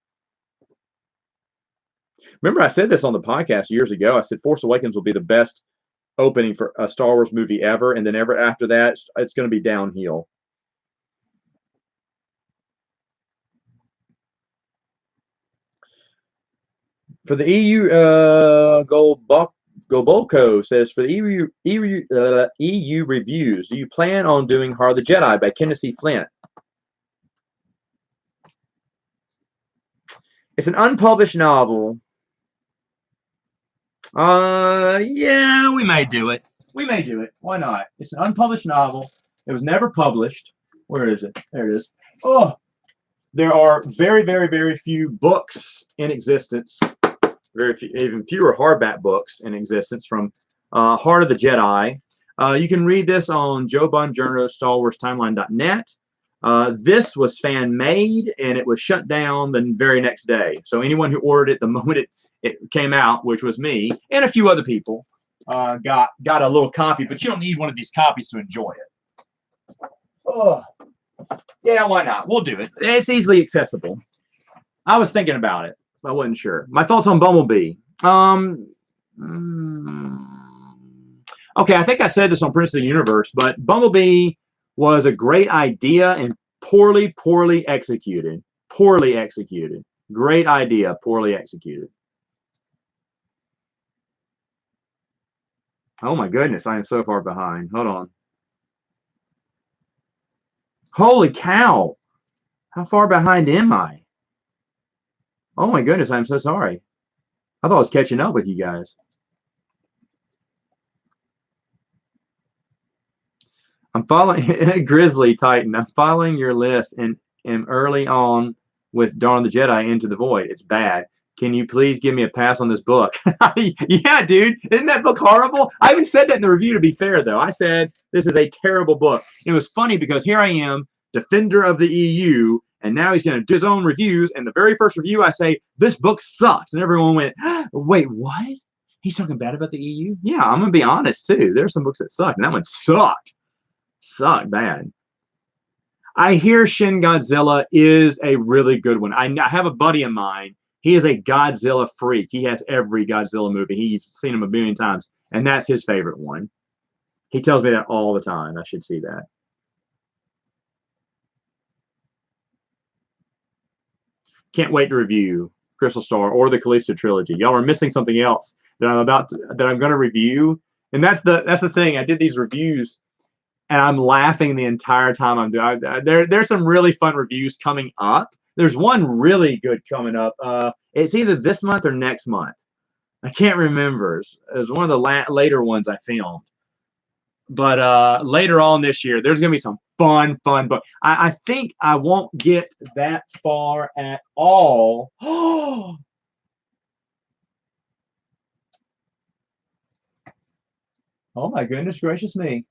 [SPEAKER 1] Remember, I said this on the podcast years ago. I said Force Awakens will be the best opening for a Star Wars movie ever, and then ever after that, it's going to be downhill. For the EU, Golbolko says, for the EU reviews, do you plan on doing Heart of the Jedi by Kenneth Flint? It's an unpublished novel. Yeah, we may do it. We may do it. Why not? It's an unpublished novel. It was never published. Where is it? There it is. Oh, there are very, very, very few books in existence. Very few, even fewer hardback books in existence from Heart of the Jedi. You can read this on Joe Bongiorno's StarWarsTimeline.net. This was fan-made, and it was shut down the very next day. So anyone who ordered it the moment it came out, which was me, and a few other people, got a little copy. But you don't need one of these copies to enjoy it. Oh, yeah, why not? We'll do it. It's easily accessible. I was thinking about it. I wasn't sure. My thoughts on Bumblebee. Okay, I think I said this on Prince of the Universe, but Bumblebee was a great idea and poorly executed. Poorly executed. Great idea, poorly executed. Oh my goodness, I am so far behind. Hold on. Holy cow. How far behind am I? Oh my goodness, I'm so sorry. I thought I was catching up with you guys. I'm following Grizzly Titan. I'm following your list and am early on with Dawn of the Jedi Into the Void. It's bad. Can you please give me a pass on this book? Yeah, dude. Isn't that book horrible? I even said that in the review, to be fair, though. I said this is a terrible book. It was funny because here I am, defender of the EU, and now he's going to do his own reviews. And the very first review, I say, this book sucks. And everyone went, wait, what? He's talking bad about the EU? Yeah, I'm going to be honest, too. There's some books that suck, and that one sucked. Sucked bad. I hear Shin Godzilla is a really good one. I have a buddy of mine. He is a Godzilla freak. He has every Godzilla movie. He's seen them a billion times, and that's his favorite one. He tells me that all the time. I should see that. Can't wait to review Crystal Star or the Callisto trilogy. Y'all are missing something else that I'm going to review, and that's the thing. I did these reviews, and I'm laughing the entire time I'm doing. There's some really fun reviews coming up. There's one really good coming up. It's either this month or next month. I can't remember. It's one of the later ones I filmed. But later on this year, there's going to be some fun. But I think I won't get that far at all. Oh my goodness gracious me.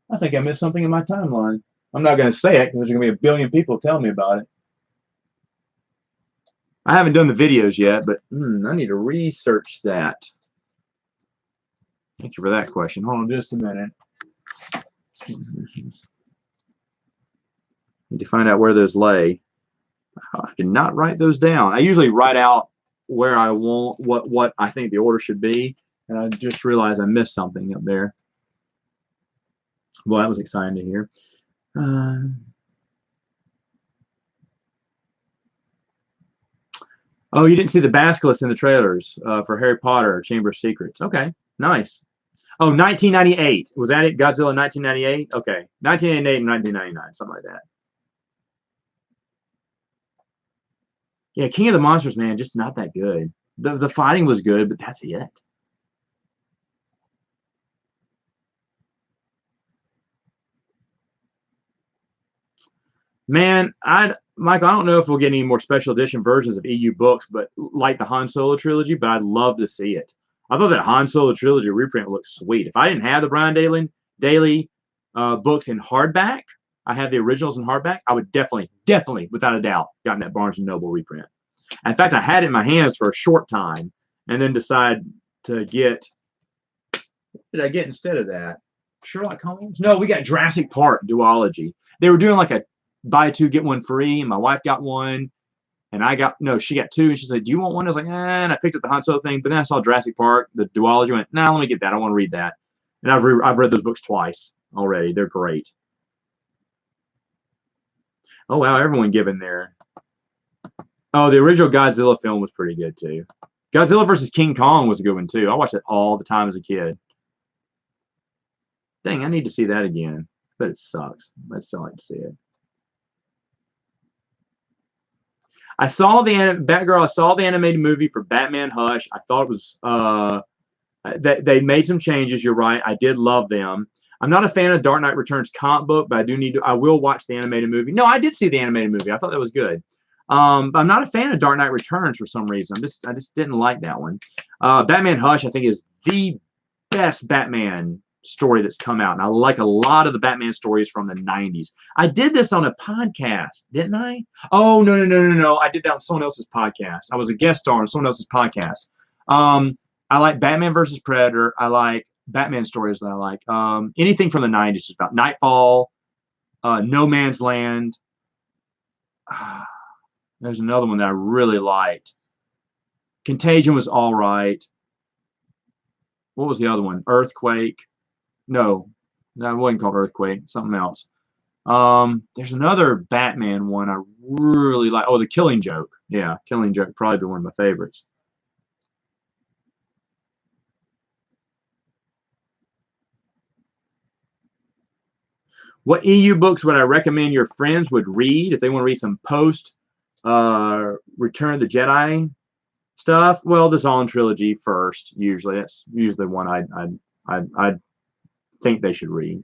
[SPEAKER 1] I think I missed something in my timeline. I'm not going to say it because there's going to be a billion people telling me about it. I haven't done the videos yet, but I need to research that. Thank you for that question. Hold on just a minute. Need to find out where those lay. I did not write those down. I usually write out where I want, what I think the order should be, and I just realized I missed something up there. Well, that was exciting to hear. Oh, you didn't see the Basilisk in the trailers for Harry Potter Chamber of Secrets. Okay, nice. Oh, 1998. Was that it? Godzilla 1998? Okay. 1998 and 1999, something like that. Yeah, King of the Monsters, man, just not that good. The fighting was good, but that's it. Man, Michael, I don't know if we'll get any more special edition versions of EU books, but like the Han Solo trilogy, but I'd love to see it. I thought that Han Solo trilogy reprint looked sweet. If I didn't have the Brian Daly books in hardback, I have the originals in hardback, I would definitely, without a doubt, gotten that Barnes & Noble reprint. In fact, I had it in my hands for a short time and then decided to get What did I get instead of that? Sherlock Holmes? No, we got Jurassic Park duology. They were doing like a buy two get one free, and my wife got one, and I got no, she got two, and she said, "Do you want one?" I was like, and I picked up the Han Solo thing, but then I saw Jurassic Park, the duology. I went, nah, let me get that. I want to read that, and I've read those books twice already. They're great. Oh wow, everyone giving there. Oh, the original Godzilla film was pretty good too. Godzilla versus King Kong was a good one too. I watched it all the time as a kid. Dang, I need to see that again, but it sucks. I'd still like to see it. I saw the Batgirl. I saw the animated movie for Batman Hush. I thought it was that they made some changes. You're right. I did love them. I'm not a fan of Dark Knight Returns comic book, but I do need to. I will watch the animated movie. No, I did see the animated movie. I thought that was good. But I'm not a fan of Dark Knight Returns for some reason. I just didn't like that one. Batman Hush, I think, is the best Batman story that's come out, and I like a lot of the Batman stories from the '90s. I did this on a podcast, didn't I? Oh no! I did that on someone else's podcast. I was a guest star on someone else's podcast. I like Batman versus Predator. I like Batman stories that I like. Anything from the '90s, just about Nightfall, No Man's Land. There's another one that I really liked. Contagion was all right. What was the other one? Earthquake. No, that wasn't called Earthquake. Something else. There's another Batman one I really like. Oh, The Killing Joke. Yeah, Killing Joke probably be one of my favorites. What EU books would I recommend your friends would read if they want to read some post Return of the Jedi stuff? Well, the Zahn trilogy first. Usually, that's usually one I think they should read.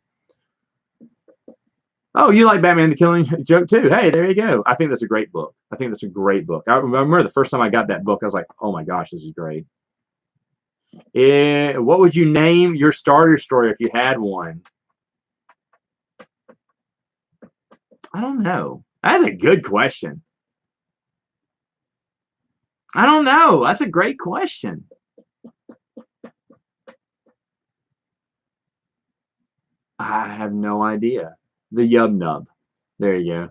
[SPEAKER 1] Oh, you like Batman the Killing Joke too? Hey, there you go. I think that's a great book. I think that's a great book. I remember the first time I got that book, I was like, oh my gosh, this is great. What would you name your starter story if you had one? I don't know. That's a good question. I don't know. That's a great question. I have no idea. The Yub Nub. There you go.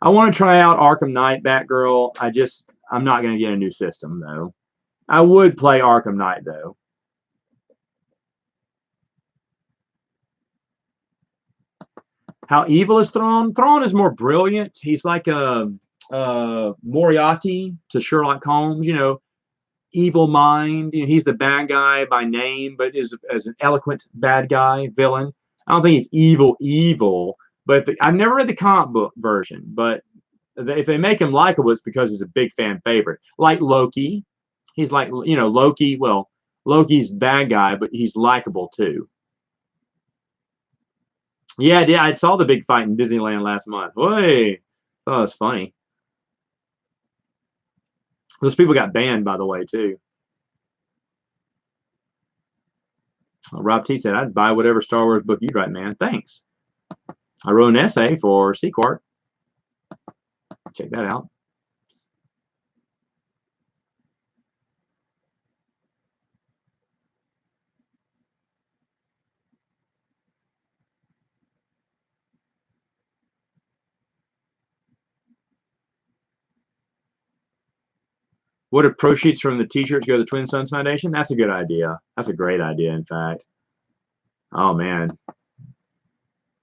[SPEAKER 1] I want to try out Arkham Knight, Batgirl. I'm not going to get a new system though. I would play Arkham Knight though. How evil is Thrawn? Thrawn is more brilliant. He's like a Moriarty to Sherlock Holmes. You know, evil mind. You know, he's the bad guy by name, but is as an eloquent bad guy villain. I don't think he's evil. But I've never read the comic book version. But if they make him likable, it's because he's a big fan favorite. Like Loki, he's like Loki. Well, Loki's bad guy, but he's likable too. Yeah, I saw the big fight in Disneyland last month. Boy, oh, it's funny. Those people got banned, by the way, too. Rob T said, I'd buy whatever Star Wars book you'd write, man. Thanks. I wrote an essay for Sequart. Check that out. What if proceeds from the t-shirts go to the Twin Sons Foundation? That's a good idea. That's a great idea, in fact. Oh, man.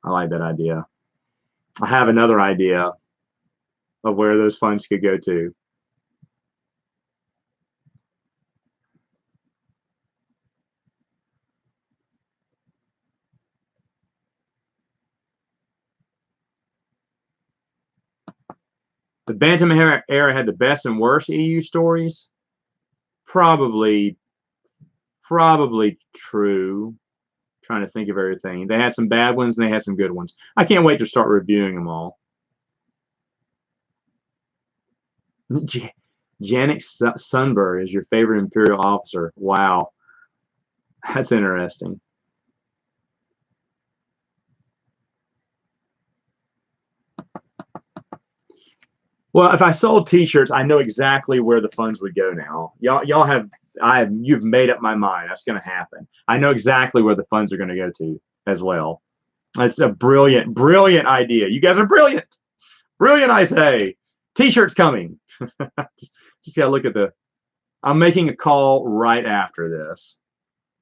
[SPEAKER 1] I like that idea. I have another idea of where those funds could go to. The Bantam era had the best and worst EU stories. Probably true. Trying to think of everything. They had some bad ones and they had some good ones. I can't wait to start reviewing them all. Janik Sunbird is your favorite Imperial officer. Wow. That's interesting. Well, if I sold T-shirts, I know exactly where the funds would go now. Y'all have you've made up my mind. That's going to happen. I know exactly where the funds are going to go to as well. It's a brilliant, brilliant idea. You guys are brilliant, brilliant. I say, T-shirts coming. just gotta look at the. I'm making a call right after this.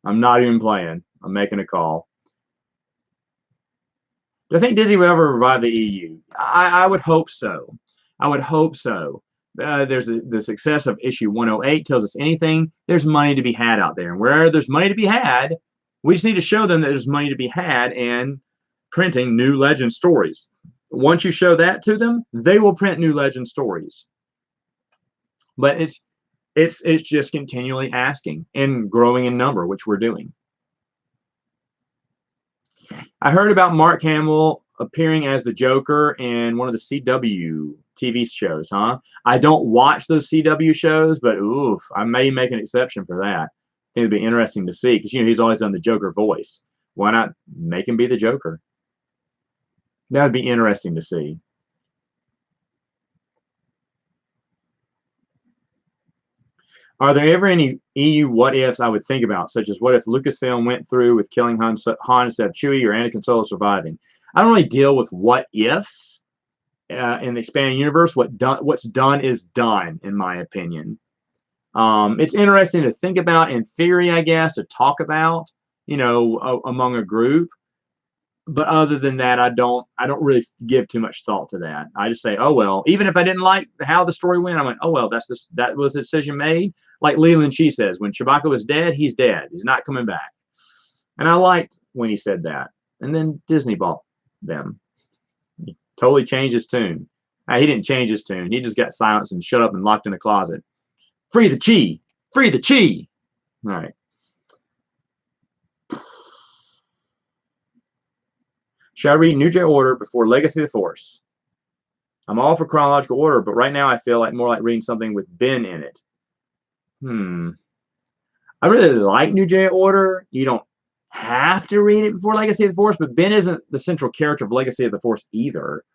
[SPEAKER 1] I'm not even playing. I'm making a call. Do I think Disney will ever revive the EU? I would hope so. I would hope so. The success of issue 108 tells us anything. There's money to be had out there. And where there's money to be had, we just need to show them that there's money to be had in printing new legend stories. Once you show that to them, they will print new legend stories. But it's just continually asking and growing in number, which we're doing. I heard about Mark Hamill appearing as the Joker in one of the CW TV shows, huh? I don't watch those CW shows, but oof, I may make an exception for that. I think it'd be interesting to see because he's always done the Joker voice. Why not make him be the Joker? That would be interesting to see. Are there ever any EU what ifs I would think about, such as what if Lucasfilm went through with killing Han instead of Chewie or Anakin Solo surviving? I don't really deal with what ifs in the expanding universe. What's done is done, in my opinion. It's interesting to think about in theory, I guess, to talk about, among a group. But other than that, I don't really give too much thought to that. I just say, oh well. Even if I didn't like how the story went, I went, oh well. That was the decision made. Like Leland Chi says, when Chewbacca was dead, he's dead. He's not coming back. And I liked when he said that. And then Disney bought them. He totally changed his tune. He didn't change his tune. He just got silenced and shut up and locked in a closet. Free the Chi. Free the Chi. All right. Should I read New Jedi Order before Legacy of the Force? I'm all for chronological order, but right now I feel like more like reading something with Ben in it. I really like New Jedi Order. You don't have to read it before Legacy of the Force, but Ben isn't the central character of Legacy of the Force either.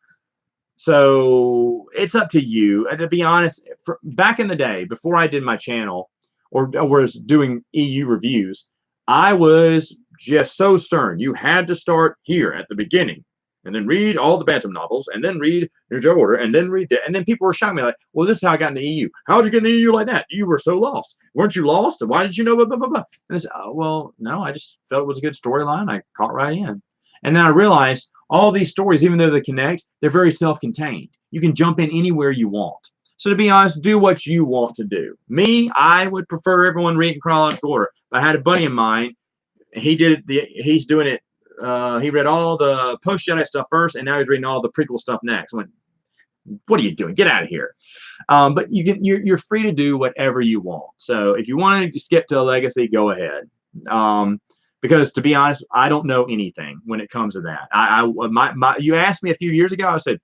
[SPEAKER 1] So it's up to you. And to be honest, back in the day, before I did my channel or was doing EU reviews, I was just so stern. You had to start here at the beginning and then read all the Bantam novels and then read New Jedi Order and then read that. And then people were shouting me like, well, this is how I got in the EU. How did you get in the EU like that? You were so lost. Weren't you lost? Why did you know? Blah, blah, blah, blah. And I said, oh, well, no, I just felt it was a good storyline. I caught right in. And then I realized all these stories, even though they connect, they're very self-contained. You can jump in anywhere you want. So to be honest, do what you want to do. Me, I would prefer everyone reading chronological order. But I had a buddy of mine. He did it. He's doing it. He read all the post Jedi stuff first, and now he's reading all the prequel stuff next. I went, what are you doing? Get out of here. But you're free to do whatever you want. So if you want to skip to a legacy, go ahead. Because to be honest, I don't know anything when it comes to that. You asked me a few years ago. I said,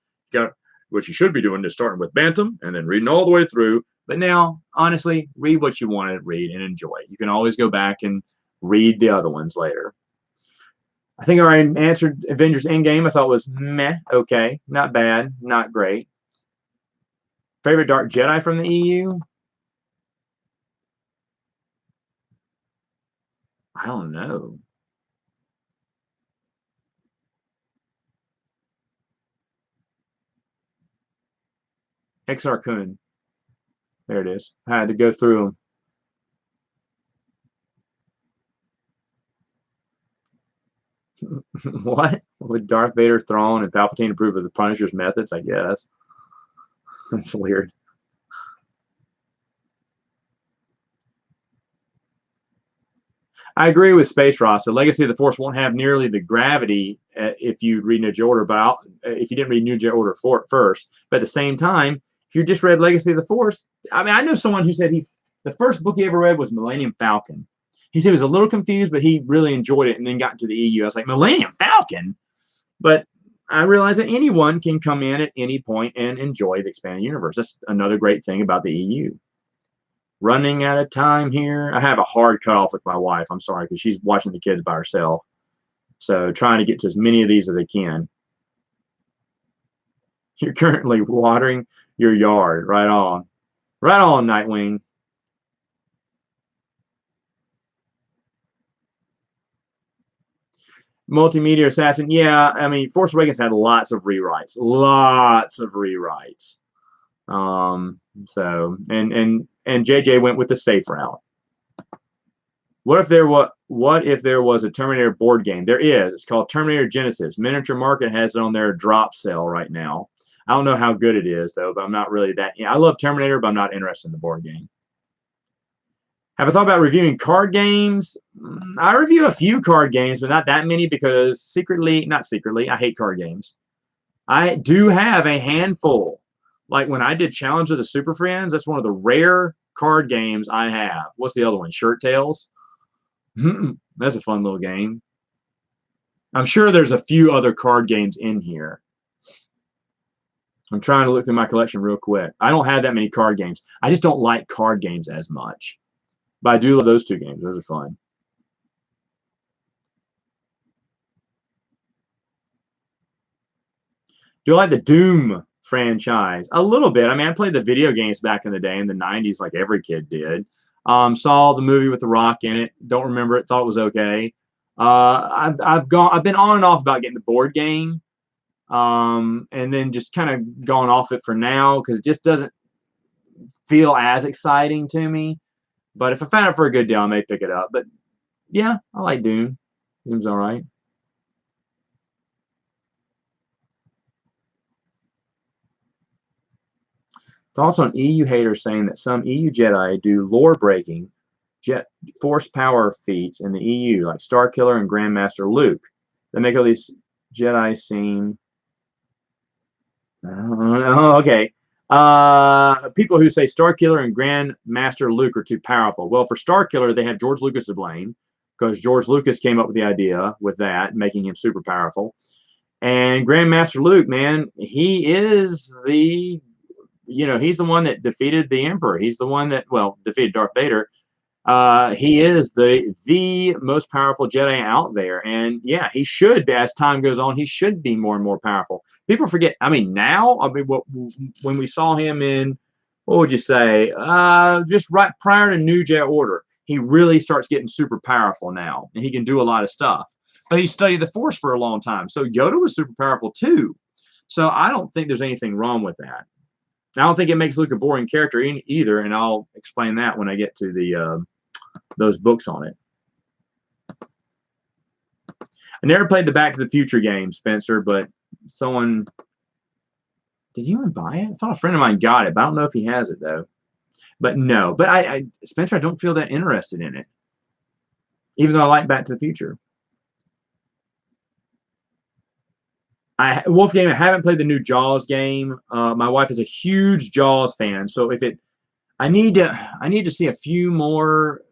[SPEAKER 1] what you should be doing is starting with Bantam and then reading all the way through. But now, honestly, read what you want to read and enjoy. You can always go back and read the other ones later. I think I answered Avengers Endgame. I thought was meh, okay, not bad, not great. Favorite Dark Jedi from the EU? I don't know. Exar Kun. There it is. I had to go through them. What? Would Darth Vader, Thrawn, and Palpatine approve of the Punisher's methods? I guess. That's weird. I agree with Space Ross. The Legacy of the Force won't have nearly the gravity if you read New Jedi Order, but if you didn't read New Jedi Order first. But at the same time, if you just read Legacy of the Force, I mean, I know someone who said the first book he ever read was Millennium Falcon. He said he was a little confused, but he really enjoyed it and then got into the EU. I was like, Millennium Falcon? But I realized that anyone can come in at any point and enjoy the expanded universe. That's another great thing about the EU. Running out of time here. I have a hard cutoff with my wife. I'm sorry, because she's watching the kids by herself. So trying to get to as many of these as I can. You're currently watering your yard. Right on. Right on, Nightwing. Multimedia Assassin. Yeah, I mean, Force Awakens had lots of rewrites. Lots of rewrites. And JJ went with the safe route. What if there was a Terminator board game? There is. It's called Terminator Genesis. Miniature Market has it on their drop sale right now. I don't know how good it is though, but I'm not really that. I love Terminator, but I'm not interested in the board game. Have I thought about reviewing card games? I review a few card games, but not that many because not secretly, I hate card games. I do have a handful. Like when I did Challenge of the Super Friends, that's one of the rare card games I have. What's the other one? Shirt Tales? That's a fun little game. I'm sure there's a few other card games in here. I'm trying to look through my collection real quick. I don't have that many card games. I just don't like card games as much. But I do love those two games. Those are fun. Do you like the Doom franchise? A little bit. I mean, I played the video games back in the day in the 90s like every kid did. Saw the movie with The Rock in it. Don't remember it. Thought it was okay. I've been on and off about getting the board game. And then just kind of gone off it for now because it just doesn't feel as exciting to me. But if I found it for a good deal, I may pick it up. But yeah, I like Doom. Doom's all right. Thoughts on EU haters saying that some EU Jedi do lore-breaking jet force power feats in the EU, like Starkiller and Grandmaster Luke, that make all these Jedi seem... Oh, okay. People who say Starkiller and Grandmaster Luke are too powerful. Well, for Starkiller, they have George Lucas to blame because George Lucas came up with the idea with that, making him super powerful. And Grandmaster Luke, man, he is he's the one that defeated the Emperor. He's the one that, defeated Darth Vader. He is the most powerful Jedi out there. And yeah, he should, as time goes on, he should be more and more powerful. People forget, when we saw him in, what would you say, just right prior to New Jedi Order, he really starts getting super powerful now. And he can do a lot of stuff. But he studied the Force for a long time. So Yoda was super powerful too. So I don't think there's anything wrong with that. I don't think it makes Luke a boring character either, and I'll explain that when I get to the those books on it. I never played the Back to the Future game, Spencer, but someone... Did you even buy it? I thought a friend of mine got it, but I don't know if he has it, though. But no. But Spencer, I don't feel that interested in it, even though I like Back to the Future. Wolfgang, I haven't played the new Jaws game. My wife is a huge Jaws fan, so I need to see a few more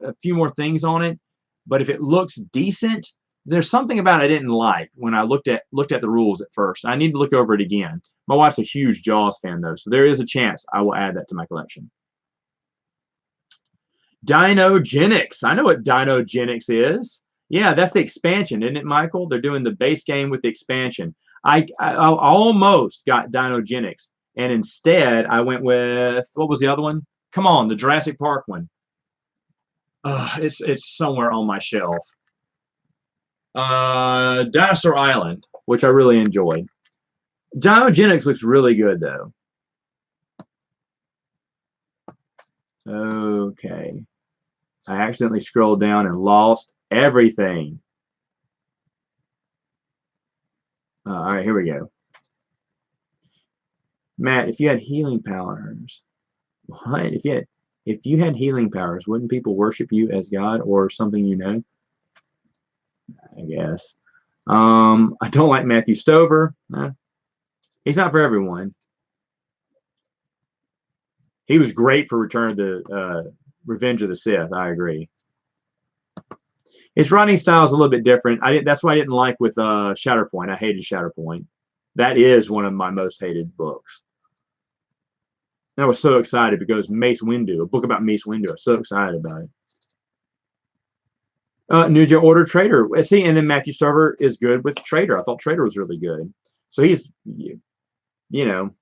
[SPEAKER 1] things on it. But if it looks decent, there's something about it I didn't like when I looked at the rules at first. I need to look over it again. My wife's a huge Jaws fan though, so there is a chance I will add that to my collection. Dinogenics. I know what Dinogenics is. Yeah, that's the expansion, isn't it, Michael? They're doing the base game with the expansion. I almost got Dinogenics, and instead I went with, what was the other one? Come on, the Jurassic Park one. It's somewhere on my shelf. Dinosaur Island, which I really enjoyed. Dinogenics looks really good though. Okay. I accidentally scrolled down and lost everything. All right, here we go. Matt, if you had healing powers, what? If you had healing powers, wouldn't people worship you as God or something you know? I guess. I don't like Matthew Stover. He's not for everyone. He was great for Return of the Revenge of the Sith. I agree. His writing style is a little bit different. That's why I didn't like with Shatterpoint. I hated Shatterpoint. That is one of my most hated books. And I was so excited because Mace Windu, a book about Mace Windu. I was so excited about it. New Jedi Order Traitor. See, and then Matthew Stover is good with Traitor. I thought Traitor was really good. So he's, you know,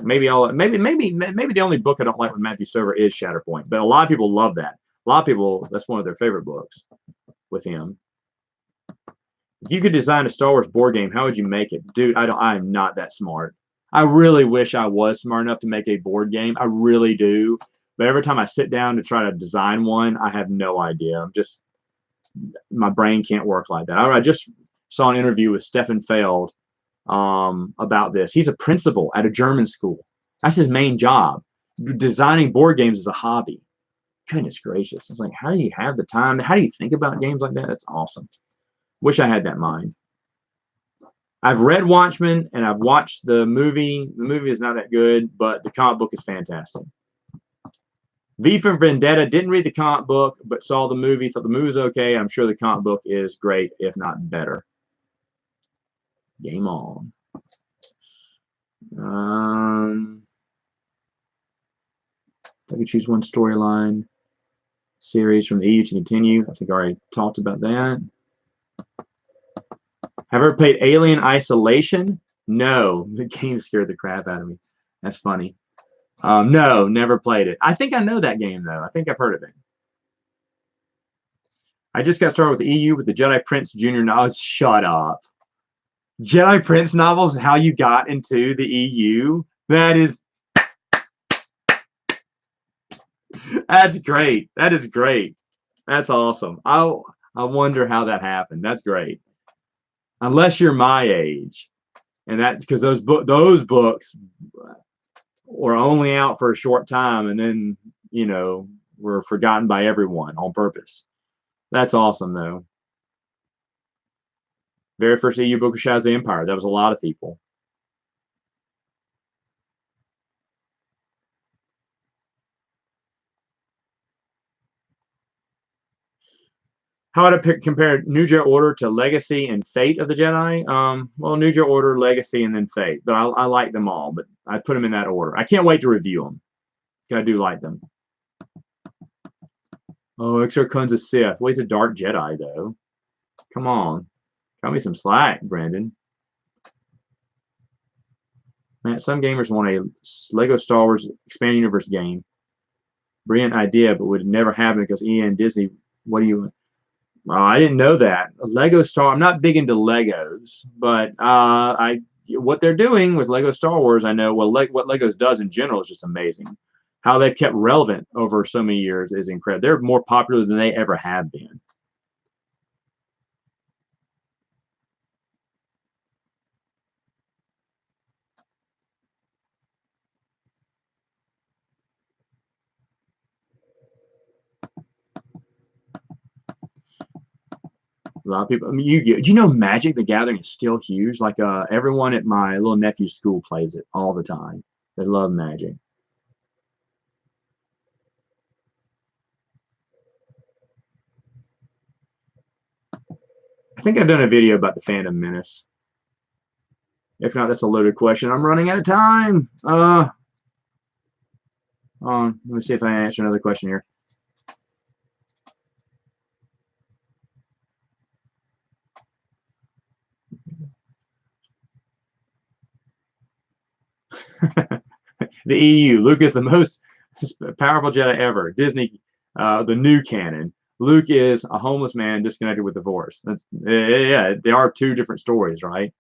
[SPEAKER 1] Maybe the only book I don't like with Matthew Stover is Shatterpoint, but a lot of people love that. A lot of people, that's one of their favorite books with him. If you could design a Star Wars board game, how would you make it? Dude, I'm not that smart. I really wish I was smart enough to make a board game. I really do. But every time I sit down to try to design one, I have no idea. My brain can't work like that. I just saw an interview with Stefan Feld about this. He's a principal at a German school. That's his main job. Designing board games is a hobby. Goodness gracious. It's like, how do you have the time? How do you think about games like that? That's awesome. Wish I had that mind. I've read Watchmen and I've watched the movie. The movie is not that good, but the comic book is fantastic. V for Vendetta, didn't read the comic book, but saw the movie, thought the movie was okay. I'm sure the comic book is great, if not better. Game on. I could choose one storyline series from the EU to continue. I think I already talked about that. Have you ever played Alien Isolation? No. The game scared the crap out of me. That's funny. No, never played it. I think I know that game, though. I think I've heard of it. I just got started with the EU with the Jedi Prince Jr. novels. Shut up. Jedi Prince novels is how you got into the EU? That's great. That is great. That's awesome. I wonder how that happened. That's great. Unless you're my age. And that's because those books were only out for a short time and then, were forgotten by everyone on purpose. That's awesome, though. Very first EU book was Shadows of the Empire. That was a lot of people. How would I compare New Jedi Order to Legacy and Fate of the Jedi? Well, New Jedi Order, Legacy, and then Fate. But I like them all, but I put them in that order. I can't wait to review them. I do like them. Oh, Extra Kun's a Sith. Well, he's a Dark Jedi, though. Come on. Cut me some slack, Brandon. Man, some gamers want a Lego Star Wars Expanded Universe game. Brilliant idea, but would never happen because EA and Disney, what do you... I didn't know that. Lego Star... I'm not big into Legos, but what they're doing with Lego Star Wars, I know. Well, what Legos does in general is just amazing. How they've kept relevant over so many years is incredible. They're more popular than they ever have been. A lot of people. I mean, do you know Magic the Gathering is still huge? Like everyone at my little nephew's school plays it all the time. They love Magic. I think I've done a video about the Fandom Menace. If not, that's a loaded question. I'm running out of time. Let me see if I answer another question here. The EU. Luke is the most powerful Jedi ever. Disney, the new canon. Luke is a homeless man disconnected with the Force. Yeah, they are two different stories, right?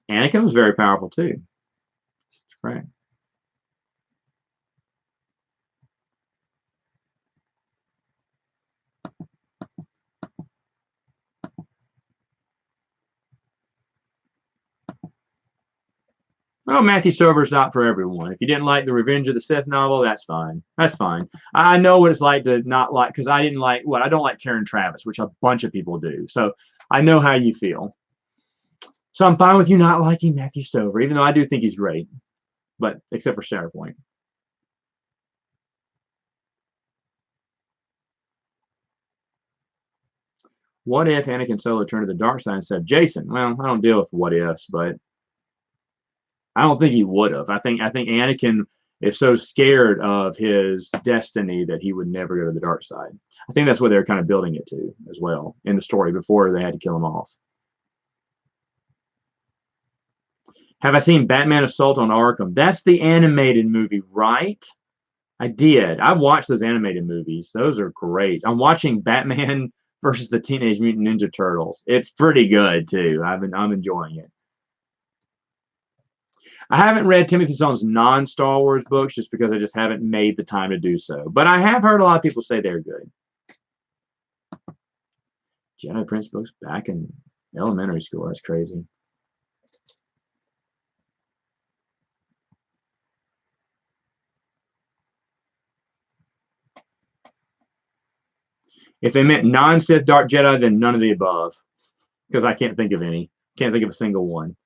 [SPEAKER 1] Anakin was very powerful too. That's correct. Well, Matthew Stover's not for everyone. If you didn't like the Revenge of the Sith novel, that's fine. That's fine. I know what it's like to not like, because I didn't like, I don't like Karen Travis, which a bunch of people do. So I know how you feel. So I'm fine with you not liking Matthew Stover, even though I do think he's great. But except for Shatterpoint. What if Anakin Solo turned to the dark side and said, Jason? Well, I don't deal with what ifs, but I don't think he would have. I think Anakin is so scared of his destiny that he would never go to the dark side. I think that's what they're kind of building it to as well in the story before they had to kill him off. Have I seen Batman Assault on Arkham? That's the animated movie, right? I did. I watched those animated movies. Those are great. I'm watching Batman versus the Teenage Mutant Ninja Turtles. It's pretty good too. I'm enjoying it. I haven't read Timothy Zahn's non-Star Wars books just because I just haven't made the time to do so. But I have heard a lot of people say they're good. Jedi Prince books back in elementary school. That's crazy. If they meant non-Sith Dark Jedi, then none of the above. Because I can't think of any. Can't think of a single one.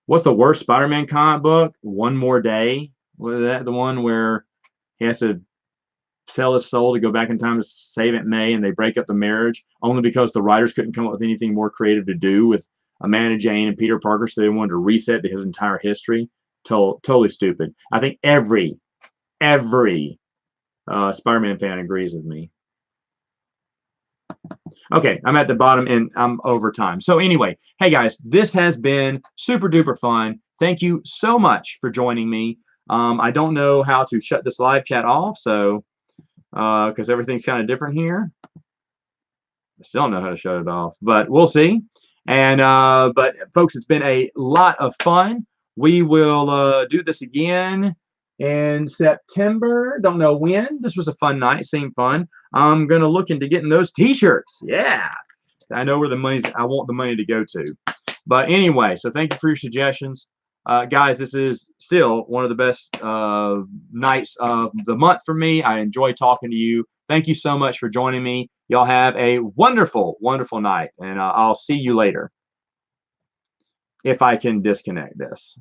[SPEAKER 1] What's the worst Spider-Man comic book? One More Day. Was that the one where he has to sell his soul to go back in time to save Aunt May, and they break up the marriage only because the writers couldn't come up with anything more creative to do with Amanda Jane and Peter Parker, so they wanted to reset his entire history. Totally stupid. I think every Spider-Man fan agrees with me. Okay, I'm at the bottom and I'm over time. So anyway, hey guys, this has been super duper fun. Thank you so much for joining me. I don't know how to shut this live chat off, so because everything's kind of different here. I still don't know how to shut it off, but we'll see. And but folks, it's been a lot of fun. We will do this again in September. Don't know when. This was a fun night. Seemed fun. I'm gonna look into getting those T-shirts. Yeah, I know where the money's. I want the money to go to. But anyway, so thank you for your suggestions. Guys, this is still one of the best nights of the month for me. I enjoy talking to you. Thank you so much for joining me. Y'all have a wonderful, wonderful night, and I'll see you later if I can disconnect this.